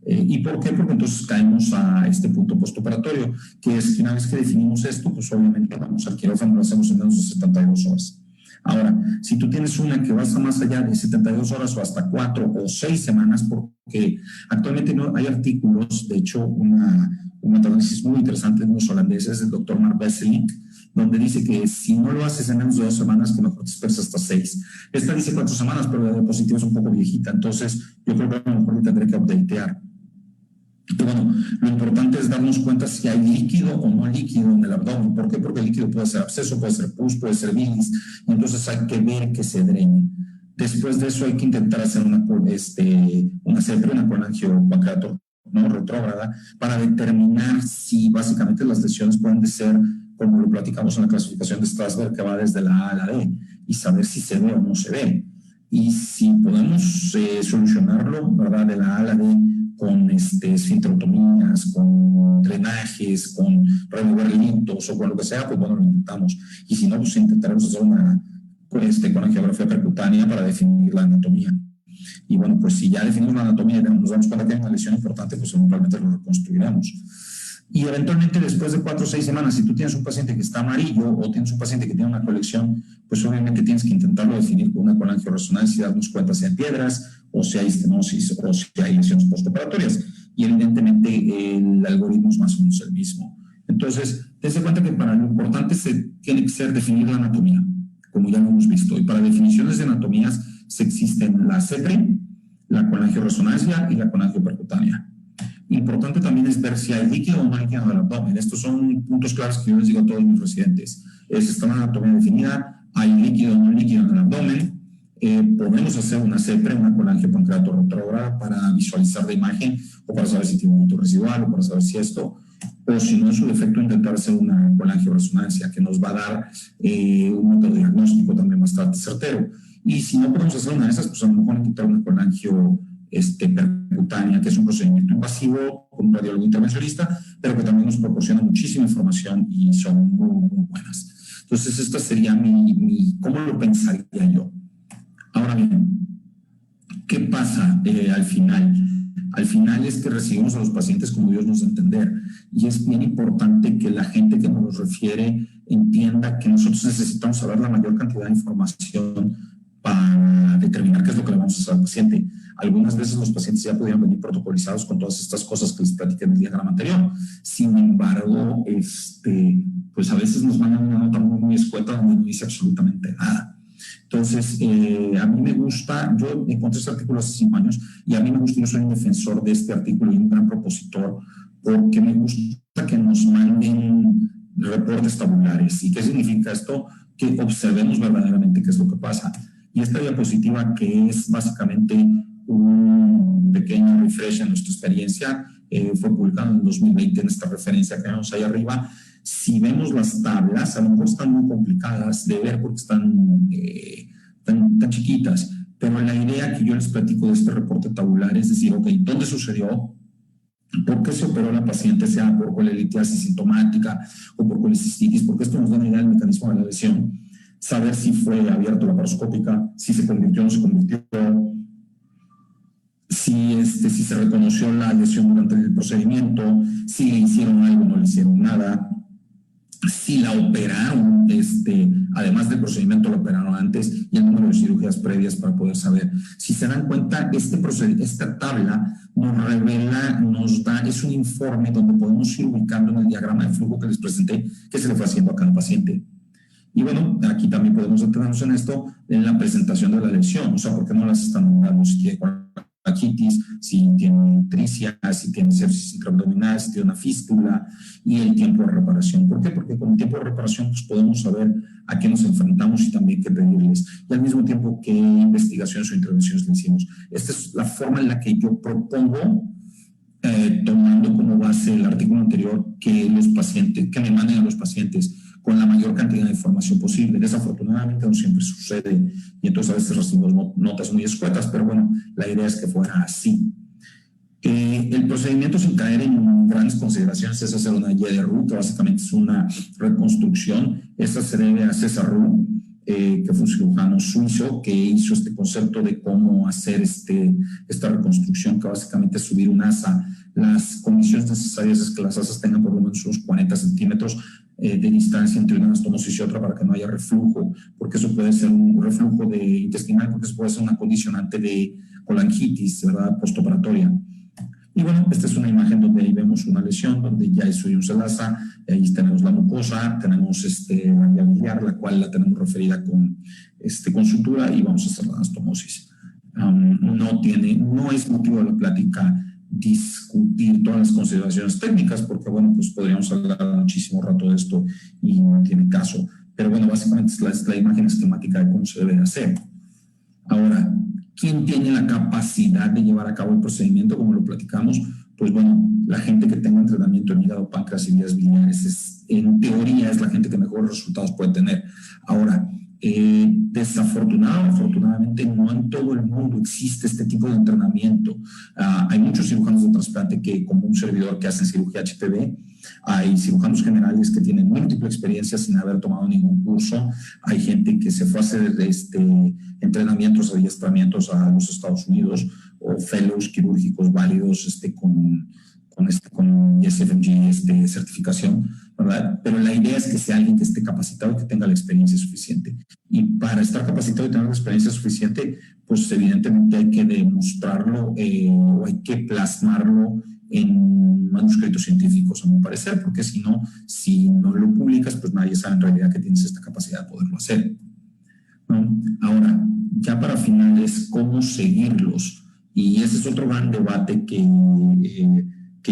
¿Y por qué? Porque entonces caemos a este punto postoperatorio, que es que una vez que definimos esto, pues obviamente vamos al quirófano, lo hacemos en menos de 72 horas. Ahora, si tú tienes una que va más allá de 72 horas o hasta 4 o 6 semanas, porque actualmente no hay artículos, de hecho, un metaanálisis muy interesante de unos holandeses, del doctor Mark Besselink, donde dice que si no lo haces en menos de 2 semanas, que mejor te esperes hasta 6. Esta dice 4 semanas, pero la diapositiva es un poco viejita, entonces yo creo que a lo mejor le tendré que updatear. Y bueno, lo importante es darnos cuenta si hay líquido o no líquido en el abdomen. ¿Por qué? Porque el líquido puede ser absceso, puede ser pus, puede ser bilis. Entonces hay que ver que se drene. Después de eso hay que intentar hacer una colangiopancreatortomy ¿no? Retrógrada, para determinar si básicamente las lesiones pueden ser, como lo platicamos en la clasificación de Strasberg, que va desde la A a la D, y saber si se ve o no se ve. Y si podemos solucionarlo, ¿verdad? De la A a la D con esfinterotomías, con drenajes, con remover litos o con lo que sea, pues bueno, lo intentamos. Y si no, pues intentaremos hacer una con angiografía percutánea para definir la anatomía. Y bueno, pues si ya definimos la anatomía y nos damos cuenta que hay una lesión importante, pues eventualmente lo reconstruiremos. Y eventualmente después de 4 o 6 semanas, si tú tienes un paciente que está amarillo o tienes un paciente que tiene una colección, pues obviamente tienes que intentarlo definir con una colangioresonancia y darnos cuenta si hay piedras o si hay estenosis o si hay lesiones postoperatorias. Y evidentemente el algoritmo es más o menos el mismo. Entonces, dense cuenta que para lo importante tiene que ser definir la anatomía, como ya lo hemos visto. Y para definiciones de anatomías se existen la CEPRE, la colangioresonancia y la colangiopercutánea. Importante también es ver si hay líquido o no líquido en el abdomen. Estos son puntos claros que yo les digo a todos mis residentes. Está la anatomía definida, hay líquido o no líquido en el abdomen. Podemos hacer una CEPRE, una colangiopancreato retrógrada, para visualizar la imagen o para saber si tiene un hito residual o para saber si esto, o si no, en su defecto, intentar hacer una colangioresonancia que nos va a dar un método diagnóstico también bastante certero. Y si no podemos hacer una de esas, pues a lo mejor intentar una colangio percutánea, que es un procedimiento invasivo con un radiólogo intervencionista, pero que también nos proporciona muchísima información y son muy, muy buenas. Entonces, esta sería ¿cómo lo pensaría yo? Ahora bien, ¿qué pasa al final? Al final es que recibimos a los pacientes como Dios nos da a entender, y es bien importante que la gente que nos los refiere entienda que nosotros necesitamos saber la mayor cantidad de información para determinar qué es lo que le vamos a hacer al paciente. Algunas veces los pacientes ya podían venir protocolizados con todas estas cosas que les platiqué en el diagrama anterior. Sin embargo, pues a veces nos mandan una nota muy, muy escueta donde no dice absolutamente nada. Entonces, a mí me gusta, yo encontré este artículo hace 5 años y a mí me gusta, yo soy un defensor de este artículo y un gran propositor, porque me gusta que nos manden reportes tabulares. ¿Y qué significa esto? Que observemos verdaderamente qué es lo que pasa. Y esta diapositiva, que es básicamente un pequeño refresh en nuestra experiencia, fue publicado en 2020 en esta referencia que vemos ahí arriba. Si vemos las tablas, a lo mejor están muy complicadas de ver porque están tan chiquitas, pero la idea que yo les platico de este reporte tabular es decir, ok, ¿dónde sucedió? ¿Por qué se operó la paciente? Sea por colelitiasis sintomática o por colecistitis, porque esto nos da una idea del mecanismo de la lesión. Saber si fue abierto laparoscópica, si se convirtió o no se convirtió, si se reconoció la lesión durante el procedimiento, si le hicieron algo o no le hicieron nada, si la operaron, además del procedimiento lo operaron antes, y el número de cirugías previas para poder saber. Si se dan cuenta, esta tabla nos revela, es un informe donde podemos ir ubicando en el diagrama de flujo que les presenté, qué se le fue haciendo a cada paciente. Y bueno, aquí también podemos detenernos en esto, en la presentación de la lesión, o sea, ¿por qué no las están dando? Si tiene colangitis, si tiene tricia, si tiene sepsis intraabdominal, si tiene una fístula, y el tiempo de reparación. ¿Por qué? Porque con el tiempo de reparación pues, podemos saber a qué nos enfrentamos y también qué pedirles, y al mismo tiempo qué investigaciones o intervenciones le hicimos. Esta es la forma en la que yo propongo, tomando como base el artículo anterior, que me manden a los pacientes con la mayor cantidad de información posible. Desafortunadamente no siempre sucede y entonces a veces recibimos notas muy escuetas, pero bueno, la idea es que fuera así. El procedimiento, sin caer en grandes consideraciones, es hacer una guía de Roux, que básicamente es una reconstrucción. Esta se debe a César Roux, que fue un cirujano suizo que hizo este concepto de cómo hacer esta reconstrucción, que básicamente es subir un asa. Las condiciones necesarias es que las asas tengan por lo menos unos 40 centímetros de distancia entre una anastomosis y otra para que no haya reflujo, porque eso puede ser un reflujo intestinal, porque eso puede ser una condicionante de colangitis, ¿verdad?, postoperatoria. Y bueno, esta es una imagen donde ahí vemos una lesión, donde ya eso se lasa, ahí tenemos la mucosa, tenemos la vía biliar, la cual la tenemos referida con sutura, y vamos a hacer la anastomosis. No es motivo de la plática discutir todas las consideraciones técnicas, porque bueno, pues podríamos hablar muchísimo rato de esto y no tiene caso. Pero bueno, básicamente es la imagen esquemática de cómo se debe hacer. Ahora, ¿quién tiene la capacidad de llevar a cabo el procedimiento como lo platicamos? pues bueno, la gente que tenga entrenamiento en hígado, páncreas y vías biliares, en teoría es la gente que mejores resultados puede tener. Ahora, afortunadamente no en todo el mundo existe este tipo de entrenamiento. Hay muchos cirujanos de trasplante que, como un servidor, que hacen cirugía HPV. Hay cirujanos generales que tienen múltiple experiencia sin haber tomado ningún curso. Hay gente que se fue a hacer entrenamientos, adiestramientos a los Estados Unidos, o fellows quirúrgicos válidos con ISFMG certificación, ¿verdad? Pero la idea es que sea alguien que esté capacitado y que tenga la experiencia suficiente. Y para estar capacitado y tener la experiencia suficiente, pues evidentemente hay que demostrarlo o hay que plasmarlo en manuscritos científicos, a mi parecer, porque si no lo publicas, pues nadie sabe en realidad que tienes esta capacidad de poderlo hacer, ¿no? Ahora, ya para finales, ¿cómo seguirlos? Y ese es otro gran debate que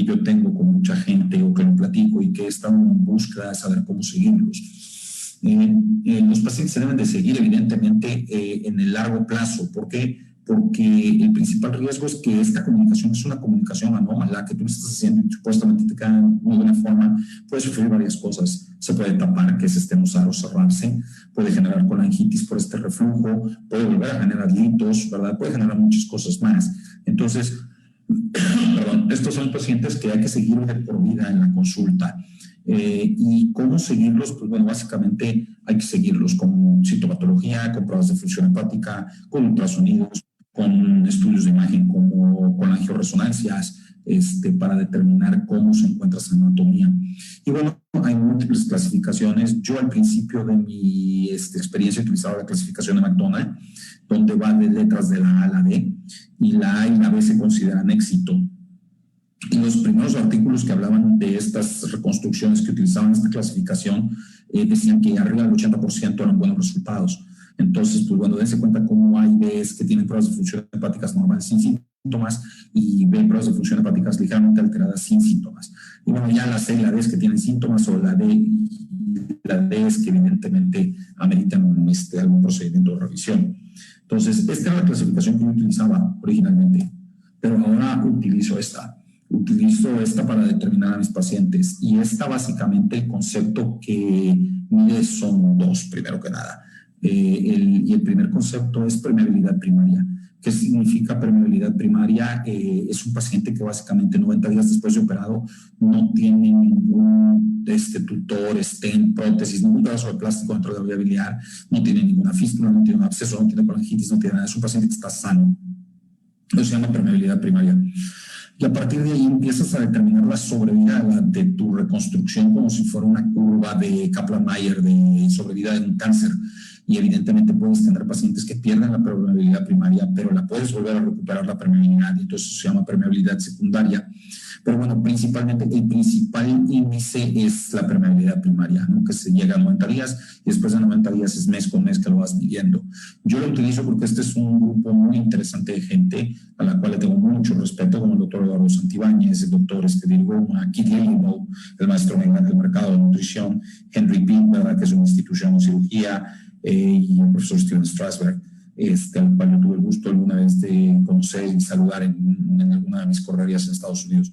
yo tengo con mucha gente o que lo platico y que he estado en búsqueda de saber cómo seguirlos. Los pacientes se deben de seguir evidentemente en el largo plazo. ¿Por qué? Porque el principal riesgo es que esta comunicación es una comunicación anómala, que tú estás haciendo y supuestamente te queda de muy buena forma, puede sufrir varias cosas. Se puede tapar, que es estenozar o cerrarse, puede generar colangitis por este reflujo, puede volver a generar litos, ¿verdad? Puede generar muchas cosas más. Entonces, perdón, estos son pacientes que hay que seguir de por vida en la consulta. ¿Y cómo seguirlos? Pues bueno, básicamente hay que seguirlos con sintomatología, con pruebas de función hepática, con ultrasonidos, con estudios de imagen como con angioresonancias, para determinar cómo se encuentra esa anatomía. Y bueno, hay múltiples clasificaciones. Yo al principio de mi experiencia utilizaba la clasificación de McDonald, donde va de letras de la A a la D, y la A y la B se consideran éxito. Y los primeros artículos que hablaban de estas reconstrucciones que utilizaban esta clasificación decían que arriba del 80% eran buenos resultados. Entonces, pues bueno, dense cuenta cómo hay Bs que tienen pruebas de función hepáticas normales sin síntomas y B pruebas de función hepáticas ligeramente alteradas sin síntomas. Y bueno, ya la C y la D es que tienen síntomas, o la D es que evidentemente ameritan algún procedimiento de revisión. Entonces, esta era la clasificación que yo utilizaba originalmente, pero ahora utilizo esta para determinar a mis pacientes, y esta básicamente el concepto que mide son dos, primero que nada. El primer concepto es permeabilidad primaria. ¿Qué significa permeabilidad primaria? Es un paciente que básicamente 90 días después de operado no tiene ningún tutor, stent, prótesis, ningún pedazo de plástico dentro de la vía biliar, no tiene ninguna fístula, no tiene un absceso, no tiene colangitis, no tiene nada. Es un paciente que está sano. Eso se llama permeabilidad primaria. Y a partir de ahí empiezas a determinar la sobrevida de tu reconstrucción como si fuera una curva de Kaplan-Meier de sobrevida de un cáncer. Y evidentemente puedes tener pacientes que pierden la permeabilidad primaria, pero la puedes volver a recuperar la permeabilidad, y entonces eso se llama permeabilidad secundaria. Pero bueno, principalmente el principal índice es la permeabilidad primaria, ¿no? Que se llega a 90 días y después de 90 días es mes con mes que lo vas midiendo. Yo lo utilizo porque este es un grupo muy interesante de gente a la cual le tengo mucho respeto, como el doctor Eduardo Santibáñez, el doctor Dirgoma, Keith Lilimo, el maestro del mercado de nutrición, Henry Pitt, ¿verdad? Que es una institución de cirugía, y el profesor Steven Strasberg, al cual yo tuve el gusto alguna vez de conocer y saludar en alguna de mis correrías en Estados Unidos.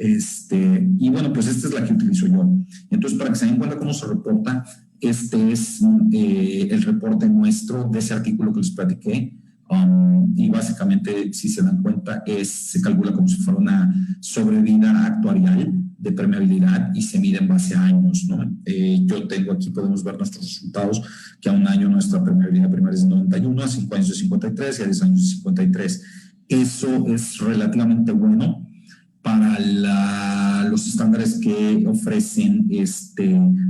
Y bueno, pues esta es la que utilizo yo. Entonces, para que se den cuenta cómo se reporta, este es el reporte nuestro de ese artículo que les platiqué. Y básicamente, si se dan cuenta, se calcula como si fuera una sobrevida actuarial de permeabilidad y se mide en base a años, ¿no? Yo tengo aquí, podemos ver nuestros resultados, que a un año nuestra permeabilidad primaria es de 91, a 5 años de 53 y a 10 años de 53. Eso es relativamente bueno para los estándares que ofrecen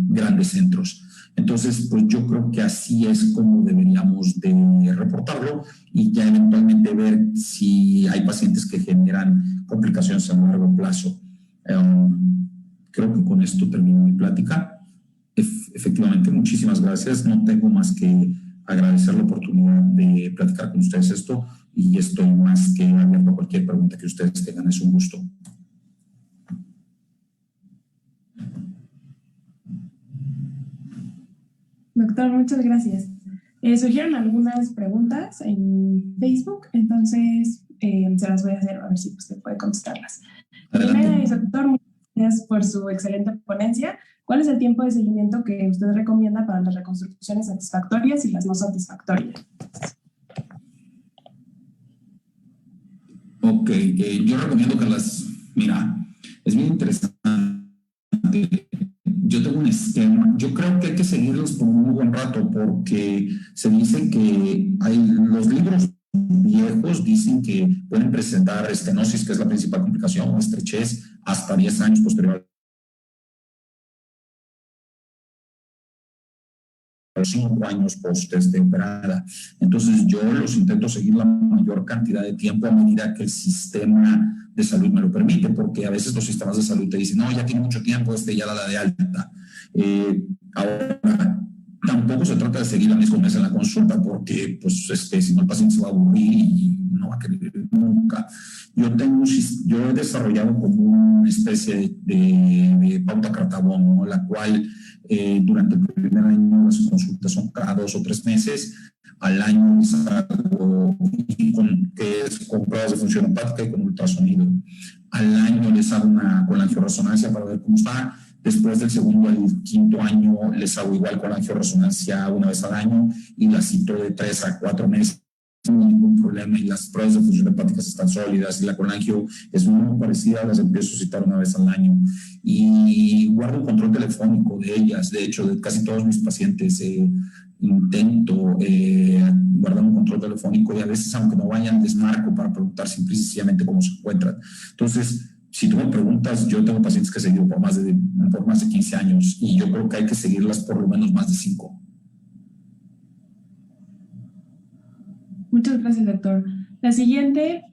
grandes centros. Entonces, pues yo creo que así es como deberíamos de reportarlo, y ya eventualmente ver si hay pacientes que generan complicaciones a largo plazo. Creo que con esto termino mi plática. Efectivamente, muchísimas gracias. No tengo más que agradecer la oportunidad de platicar con ustedes esto, y estoy más que abierto a cualquier pregunta que ustedes tengan. Es un gusto.
Doctor, muchas gracias. Surgieron algunas preguntas en Facebook, entonces se las voy a hacer a ver si usted puede contestarlas.
Adelante.
Doctor, muchas gracias por su excelente ponencia. ¿Cuál es el tiempo de seguimiento que usted recomienda para las reconstrucciones satisfactorias y las no satisfactorias?
Ok, yo recomiendo que mira, es muy interesante. Yo tengo un esquema, yo creo que hay que seguirlos por un muy buen rato porque se dice que los libros viejos dicen que pueden presentar estenosis, que es la principal complicación, o estrechez, hasta 10 años posterior a los 5 años post operada. Entonces yo los intento seguir la mayor cantidad de tiempo a medida que el sistema de salud me lo permite, porque a veces los sistemas de salud te dicen, no, ya tiene mucho tiempo, ya la da de alta. Ahora, tampoco se trata de seguir mes con mes en la consulta, porque pues, si no el paciente se va a aburrir y no va a querer nunca. Yo he desarrollado como una especie de pauta Cartabón, ¿no? La cual durante el primer año las consultas son cada 2 o 3 meses. Al año les hago que es con pruebas de función hepática y con ultrasonido. Al año les hago una colangiorresonancia para ver cómo está. Después del segundo al quinto año les hago igual colangiorresonancia una vez al año y la cito de 3 a 4 meses sin ningún problema, y las pruebas de función hepáticas están sólidas y la colangio es muy parecida, las empiezo a citar una vez al año y guardo un control telefónico de ellas. De hecho, de casi todos mis pacientes intento guardar un control telefónico y a veces, aunque no vayan, les marco para preguntar simple y sencillamente cómo se encuentran. Entonces, si tú me preguntas, yo tengo pacientes que he seguido por más de 15 años y yo creo que hay que seguirlas por lo menos más de 5.
Muchas gracias, doctor. La siguiente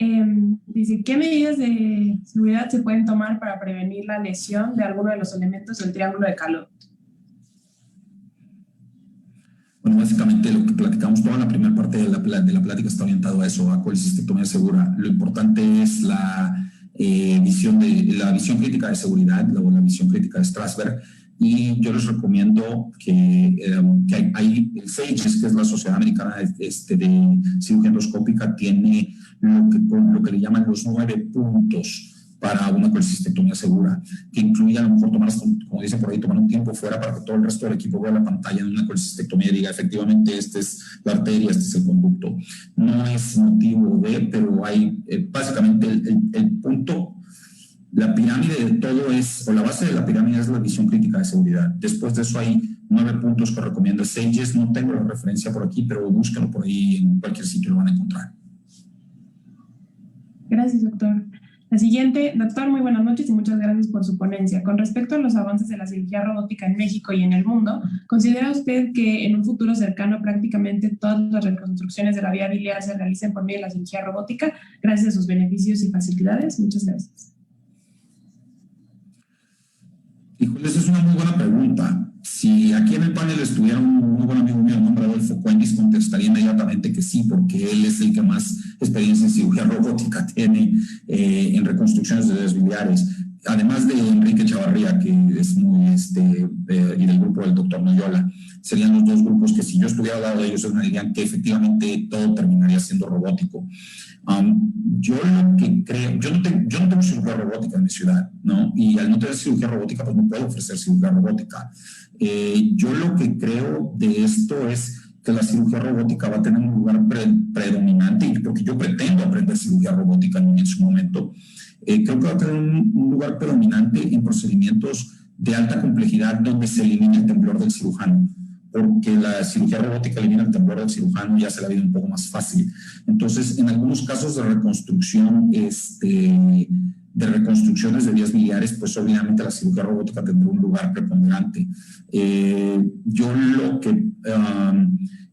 dice, ¿qué medidas de seguridad se pueden tomar para prevenir la lesión de alguno de los elementos del triángulo de Calot?
Bueno, básicamente lo que platicamos, toda la primera parte de la plática está orientado a eso, a colecistectomía segura. Lo importante es la visión crítica de seguridad, la visión crítica de Strasberg, y yo les recomiendo que hay el SAGES, que es la Sociedad Americana de Cirugía Endoscópica, tiene lo que le llaman los 9 puntos para una colecistectomía segura, que incluye a lo mejor tomar, como dicen por ahí, tomar un tiempo fuera para que todo el resto del equipo vea la pantalla de una colecistectomía y diga, efectivamente, esta es la arteria, este es el conducto. No es motivo pero hay básicamente el punto, la pirámide de todo o la base de la pirámide es la visión crítica de seguridad. Después de eso hay 9 puntos que recomiendo. SAGES, no tengo la referencia por aquí, pero búsquenlo por ahí, en cualquier sitio lo van a encontrar.
Gracias, doctor. La siguiente, doctor, muy buenas noches y muchas gracias por su ponencia. Con respecto a los avances de la cirugía robótica en México y en el mundo, ¿considera usted que en un futuro cercano prácticamente todas las reconstrucciones de la vía biliar se realicen por medio de la cirugía robótica gracias a sus beneficios y facilidades? Muchas gracias.
Híjole, esa es una muy buena pregunta. Si aquí en el panel estuviera un muy buen amigo mío, nombre Adolfo Cuendis, contestaría inmediatamente que sí, porque él es el que más experiencia en cirugía robótica tiene en reconstrucciones de vías biliares. Además de Enrique Chavarría, que es muy, y del grupo del doctor Noyola, serían los 2 grupos que si yo estuviera al lado de ellos me dirían que efectivamente todo terminaría siendo robótico. Yo lo que creo, yo no tengo cirugía robótica en mi ciudad, ¿no? Y al no tener cirugía robótica, pues no puedo ofrecer cirugía robótica. Yo lo que creo de esto es que la cirugía robótica va a tener un lugar predominante, y porque yo pretendo aprender cirugía robótica en su momento, creo que va a tener un lugar predominante en procedimientos de alta complejidad donde se elimina el temblor del cirujano, porque la cirugía robótica elimina el temblor del cirujano y hace la vida un poco más fácil. Entonces, en algunos casos de reconstrucción, de reconstrucciones de vías biliares, pues obviamente la cirugía robótica tendrá un lugar preponderante. Yo lo que...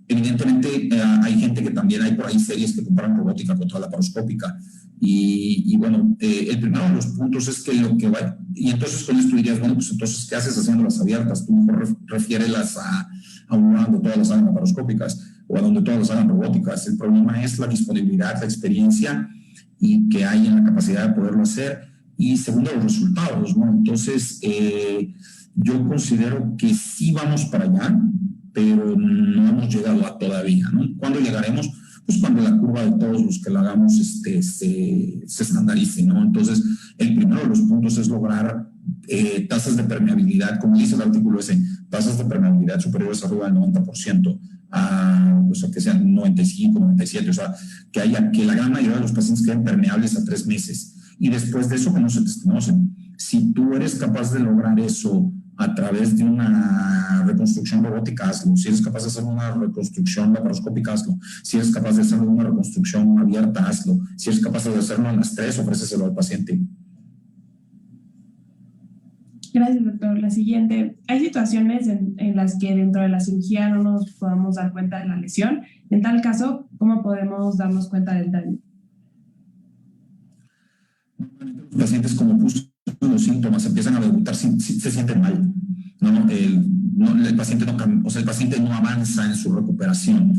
evidentemente hay gente que también hay por ahí series que comparan robótica contra la laparoscópica. Y bueno, el primero de los puntos es que lo que va... Y entonces con esto dirías, bueno, pues entonces, ¿qué haces haciéndolas abiertas? Tú mejor refiérelas a un lugar donde todas las hagan laparoscópicas o a donde todas las hagan robóticas. El problema es la disponibilidad, la experiencia y que hay en la capacidad de poderlo hacer. Y segundo, los resultados, ¿no? Entonces, yo considero que sí vamos para allá, pero no hemos llegado a todavía, ¿no? ¿Cuándo llegaremos? pues cuando la curva de todos los que la hagamos se estandarice, ¿no? Entonces, el primero de los puntos es lograr tasas de permeabilidad, como dice el artículo ese, tasas de permeabilidad superiores arriba del 90%, o sea, que sean 95, 97, o sea, que la gran mayoría de los pacientes queden permeables a 3 meses. Y después de eso, que no se testimocen. Si tú eres capaz de lograr eso a través de una reconstrucción robótica, hazlo. Si eres capaz de hacer una reconstrucción laparoscópica, hazlo. Si eres capaz de hacer una reconstrucción abierta, hazlo. Si eres capaz de hacerlo en las 3, ofréceselo al paciente.
Gracias, doctor. La siguiente. Hay situaciones en las que dentro de la cirugía no nos podamos dar cuenta de la lesión. En tal caso, ¿cómo podemos darnos cuenta del daño?
Los pacientes, como puso los síntomas, empiezan a debutar, se sienten mal, ¿no? El paciente el paciente no avanza en su recuperación.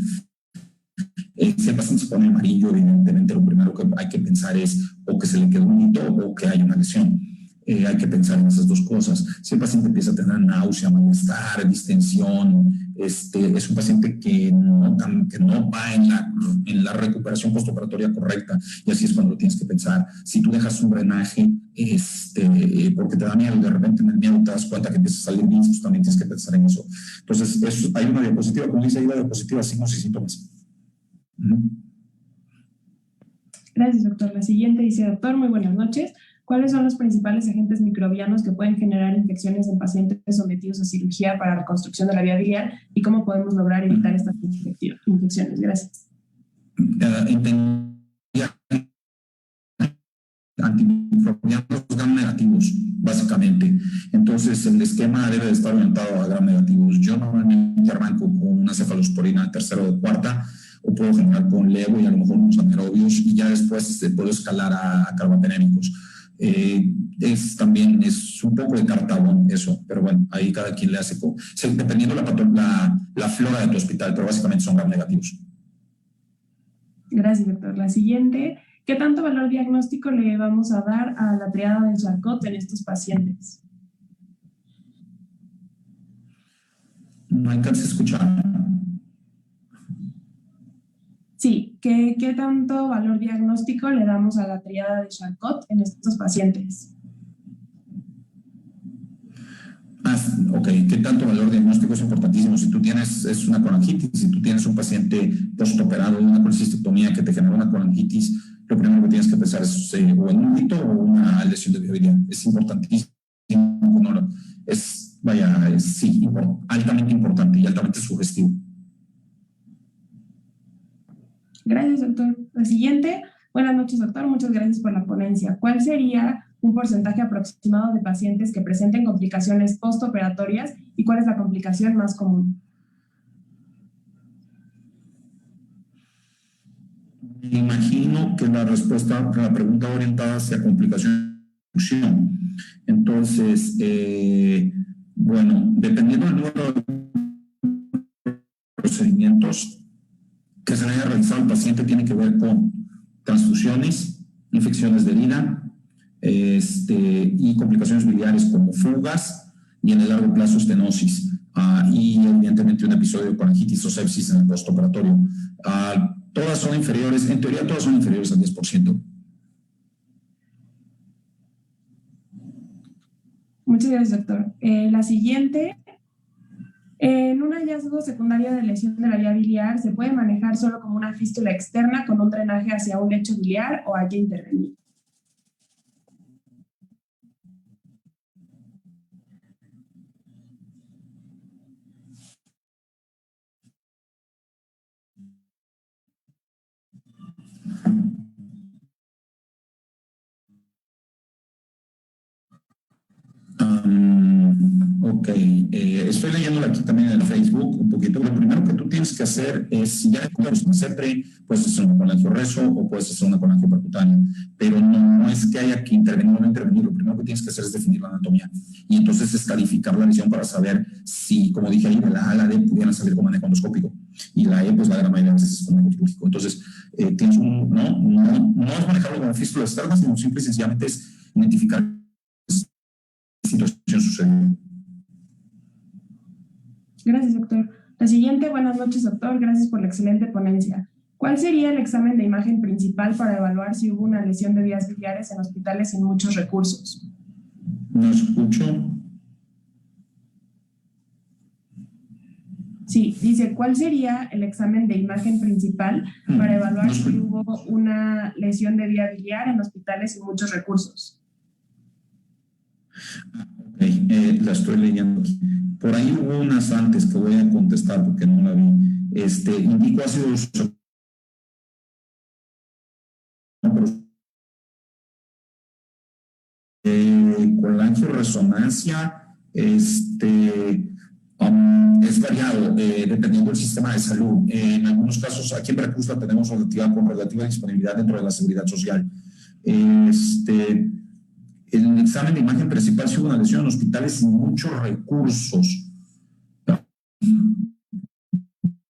Si el paciente se pone amarillo, evidentemente lo primero que hay que pensar es o que se le quedó un hito o que hay una lesión. Hay que pensar en esas dos cosas. Si el paciente empieza a tener náusea, malestar, distensión, es un paciente que no va en la recuperación postoperatoria correcta, y así es cuando lo tienes que pensar. Si tú dejas un drenaje porque te da miedo, de repente en el miedo te das cuenta que empieza a salir bien, pues también tienes que pensar en eso. Entonces, hay una diapositiva, como dice ahí la diapositiva, signos y síntomas.
Gracias, doctor. La siguiente dice, doctor, muy buenas noches. ¿Cuáles son los principales agentes microbianos que pueden generar infecciones en pacientes sometidos a cirugía para reconstrucción de la vía biliar y cómo podemos lograr evitar estas infecciones? Gracias.
Antimicrobianos gram negativos, básicamente. Entonces, el esquema debe de estar orientado a gram negativos. Yo normalmente arranco con una cefalosporina de tercera o de cuarta, o puedo generar con levo y a lo mejor unos anaerobios, y ya después puedo escalar a carbapenémicos. También es un poco de cartabón eso, pero bueno, ahí cada quien le hace, dependiendo la flora de tu hospital, pero básicamente son gram negativos.
Gracias, doctor. La siguiente, ¿qué tanto valor diagnóstico le vamos a dar a la triada del Charcot en estos pacientes?
No alcanza a escuchar.
Sí, ¿qué tanto valor diagnóstico le damos a la triada de Charcot en estos pacientes?
Ok, ¿qué tanto valor diagnóstico es importantísimo? Si tú es una colangitis, si tú tienes un paciente postoperado de una colecistectomía que te genera una colangitis, lo primero que tienes que pensar es o en un hito o una lesión de vía biliar. Es importantísimo. Sí, altamente importante y altamente sugestivo.
Gracias, doctor. La siguiente, buenas noches, doctor. Muchas gracias por la ponencia. ¿Cuál sería un porcentaje aproximado de pacientes que presenten complicaciones postoperatorias y cuál es la complicación más común?
Me imagino que la pregunta orientada hacia complicación. Entonces, bueno, dependiendo del número de procedimientos que se le haya realizado al paciente, tiene que ver con transfusiones, infecciones de herida, y complicaciones biliares como fugas y en el largo plazo estenosis, y evidentemente un episodio de colangitis o sepsis en el postoperatorio. Todas son inferiores, en teoría todas son inferiores al 10%.
Muchas gracias, doctor. La siguiente, en un hallazgo secundario de lesión de la vía biliar, ¿se puede manejar solo como una fístula externa con un drenaje hacia un lecho biliar o hay que intervenir?
Ok, estoy leyéndola aquí también en el Facebook un poquito. Lo primero que tú tienes que hacer es, si ya encuentras una CEPRE, puedes hacer una colangioreso o puedes hacer una colangiopercutánea, pero no es que haya que intervenir o no intervenir. Lo primero que tienes que hacer es definir la anatomía y entonces es calificar la lesión para saber si, como dije ahí, de la A a la D pudieran salir con manejo endoscópico, y la E, pues la gran mayoría de veces es con manejo quirúrgico. Entonces, tienes no es manejarlo como fístula externa, sino simple y sencillamente es identificar qué situación sucedió.
Gracias, doctor. La siguiente, buenas noches, doctor. Gracias por la excelente ponencia. ¿Cuál sería el examen de imagen principal para evaluar si hubo una lesión de vías biliares en hospitales sin muchos recursos?
No escucho.
Sí, dice, ¿cuál sería el examen de imagen principal para evaluar si hubo una lesión de vía biliar en hospitales sin muchos recursos?
La estoy leyendo aquí. Por ahí hubo unas antes que voy a contestar porque no la vi. Indico ácidos con la angioresonancia, es variado dependiendo del sistema de salud. En algunos casos, aquí en Veracruz la tenemos con relativa disponibilidad dentro de la seguridad social. El examen de imagen principal si hubo una lesión en hospitales sin muchos recursos.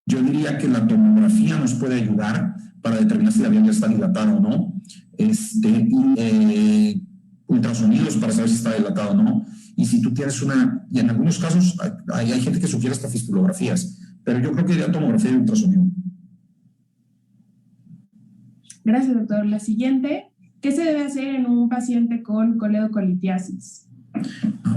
Yo diría que la tomografía nos puede ayudar para determinar si la vía ya está dilatada o no. Ultrasonidos para saber si está dilatada o no. Y si tú tienes y en algunos casos hay gente que sugiere hasta fistulografías, pero yo creo que iría tomografía y ultrasonido.
Gracias, doctor. La siguiente, ¿qué se debe hacer en un paciente con coledocolitiasis?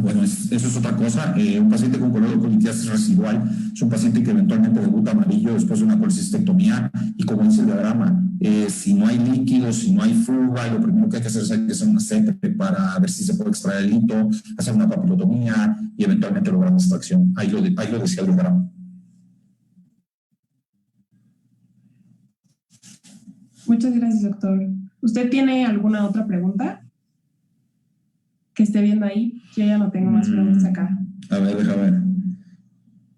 Bueno, eso es otra cosa. Un paciente con coledocolitiasis residual es un paciente que eventualmente debuta amarillo después de una colecistectomía y como dice el diagrama, si no hay líquido, si no hay fuga, lo primero que hay que hacer es hacer una CEP para ver si se puede extraer el hito, hacer una papilotomía y eventualmente lograr una extracción. Ahí lo decía el diagrama.
Muchas gracias, doctor. ¿Usted tiene alguna otra pregunta que esté viendo ahí? Yo ya no tengo más preguntas acá.
A ver, déjame ver.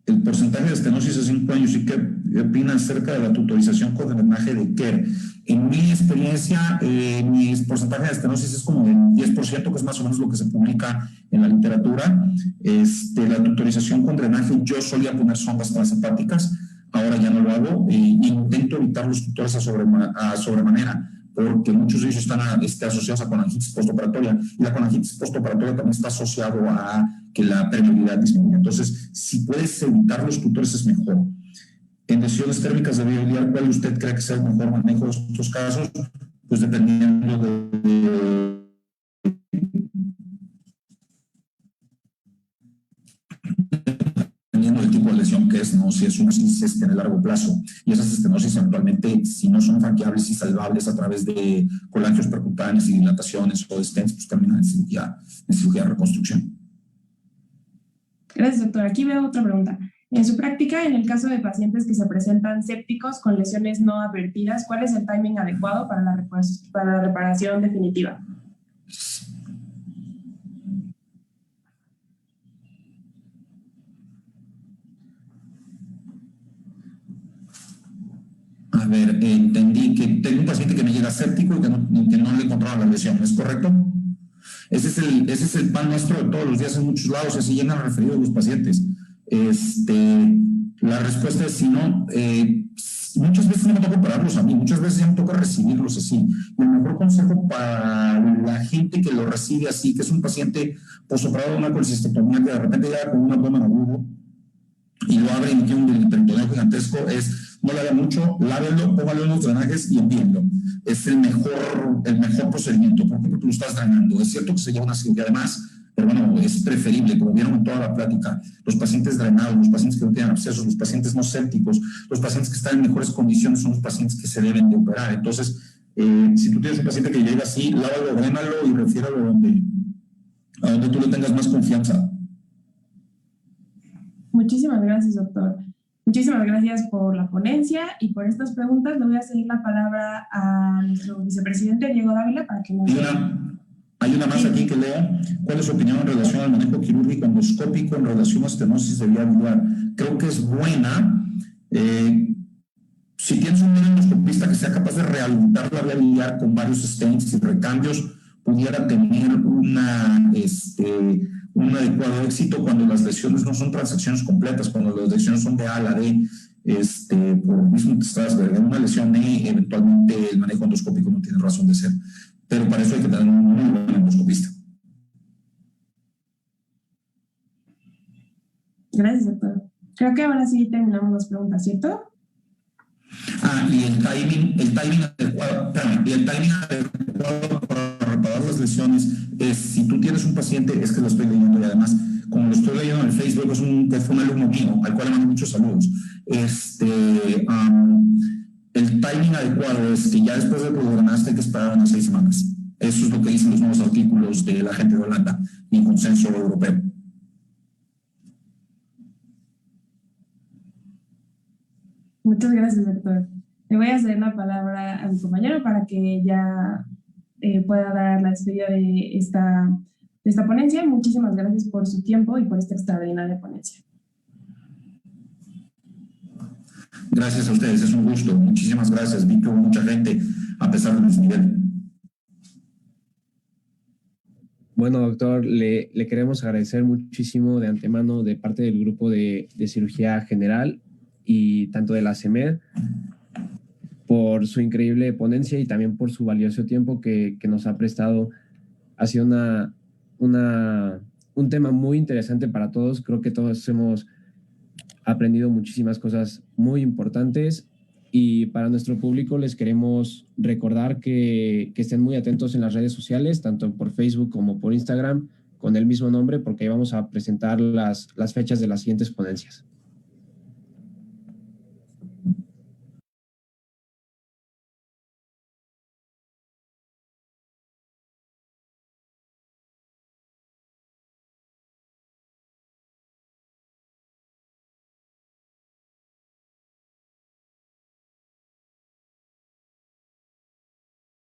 El porcentaje de estenosis a 5 años y qué opina acerca de la tutorización con drenaje de Kerr. En mi experiencia, mi porcentaje de estenosis es como del 10%, que es más o menos lo que se publica en la literatura. La tutorización con drenaje, yo solía poner sondas transhepáticas, ahora ya no lo hago e intento evitar los tutores a sobremanera, porque muchos de ellos están asociados a colangitis postoperatoria y la colangitis postoperatoria también está asociado a que la permeabilidad disminuye. Entonces, si puedes evitar los tutores es mejor. En lesiones térmicas de vía biliar, ¿cuál usted cree que sea el mejor manejo de estos casos? Pues dependiendo del tipo de lesión que es, ¿no? Si es una estenosis en el largo plazo y esas estenosis eventualmente, si no son franqueables y salvables a través de colangios percutáneos y dilataciones o de stents, pues terminan en cirugía de reconstrucción.
Gracias, doctor. Aquí veo otra pregunta. En su práctica, en el caso de pacientes que se presentan sépticos con lesiones no advertidas, ¿cuál es el timing adecuado para la reparación definitiva? A ver, entendí que tengo un paciente que me llega séptico y que no le encontraba la lesión, ¿es correcto? Ese es el pan nuestro de todos los días en muchos lados, así llenan referidos los pacientes. La respuesta es si no, muchas veces no me toca operarlos a mí, muchas veces me toca recibirlos así. Y el mejor consejo para la gente que lo recibe así, que es un paciente postoperado de una colecistectomía que de repente llega con un abdomen agudo y lo abre y tiene un peritoneo gigantesco, es no le haga mucho, lávenlo, póngalo en los drenajes y envíenlo. Es el mejor procedimiento. ¿Por qué? Porque lo estás drenando. Es cierto que se lleva una cirugía además, pero bueno, es preferible, como vieron en toda la plática, los pacientes drenados, los pacientes que no tienen abscesos, los pacientes no sépticos, los pacientes que están en mejores condiciones son los pacientes que se deben de operar. Entonces, si tú tienes un paciente que llega así, lávalo, drénalo y refiéralo a donde tú le tengas más confianza. Muchísimas gracias, doctor. Muchísimas gracias por la ponencia y por estas preguntas. Le voy a ceder la palabra a nuestro vicepresidente, Diego Dávila, para que nos...
Hay una más aquí que leo. ¿Cuál es su opinión en relación al manejo quirúrgico endoscópico en relación a estenosis de vía biliar? Creo que es buena. Si tienes un endoscopista que sea capaz de rehabilitar la vía biliar con varios stents y recambios, pudiera tener un adecuado éxito cuando las lesiones no son transacciones completas, cuando las lesiones son de A a la D, por lo mismo que estás de una lesión E, eventualmente el manejo endoscópico no tiene razón de ser. Pero para eso hay que tener un muy buen endoscopista.
Gracias, doctor. Creo que ahora sí terminamos las preguntas, ¿cierto?
Y el timing adecuado, y el timing adecuado para reparar las lesiones, si tú tienes un paciente, es que lo estoy leyendo y además, como lo estoy leyendo en el Facebook, fue un alumno mío, al cual le mando muchos saludos. El timing adecuado es que ya después de que lo ganaste hay que esperar unas 6 semanas. Eso es lo que dicen los nuevos artículos de la gente de Holanda y consenso europeo.
Muchas gracias, doctor. Le voy a ceder la palabra a mi compañero para que ya pueda dar la despedida de esta ponencia. Muchísimas gracias por su tiempo y por esta extraordinaria ponencia.
Gracias a ustedes, es un gusto. Muchísimas gracias. Vi que hubo mucha gente a pesar de nuestro nivel.
Bueno, doctor, le queremos agradecer muchísimo de antemano de parte del grupo de cirugía general y tanto de la CEMED por su increíble ponencia y también por su valioso tiempo que nos ha prestado. Ha sido un tema muy interesante para todos. Creo que todos hemos aprendido muchísimas cosas muy importantes y para nuestro público les queremos recordar que estén muy atentos en las redes sociales, tanto por Facebook como por Instagram, con el mismo nombre, porque ahí vamos a presentar las fechas de las siguientes ponencias.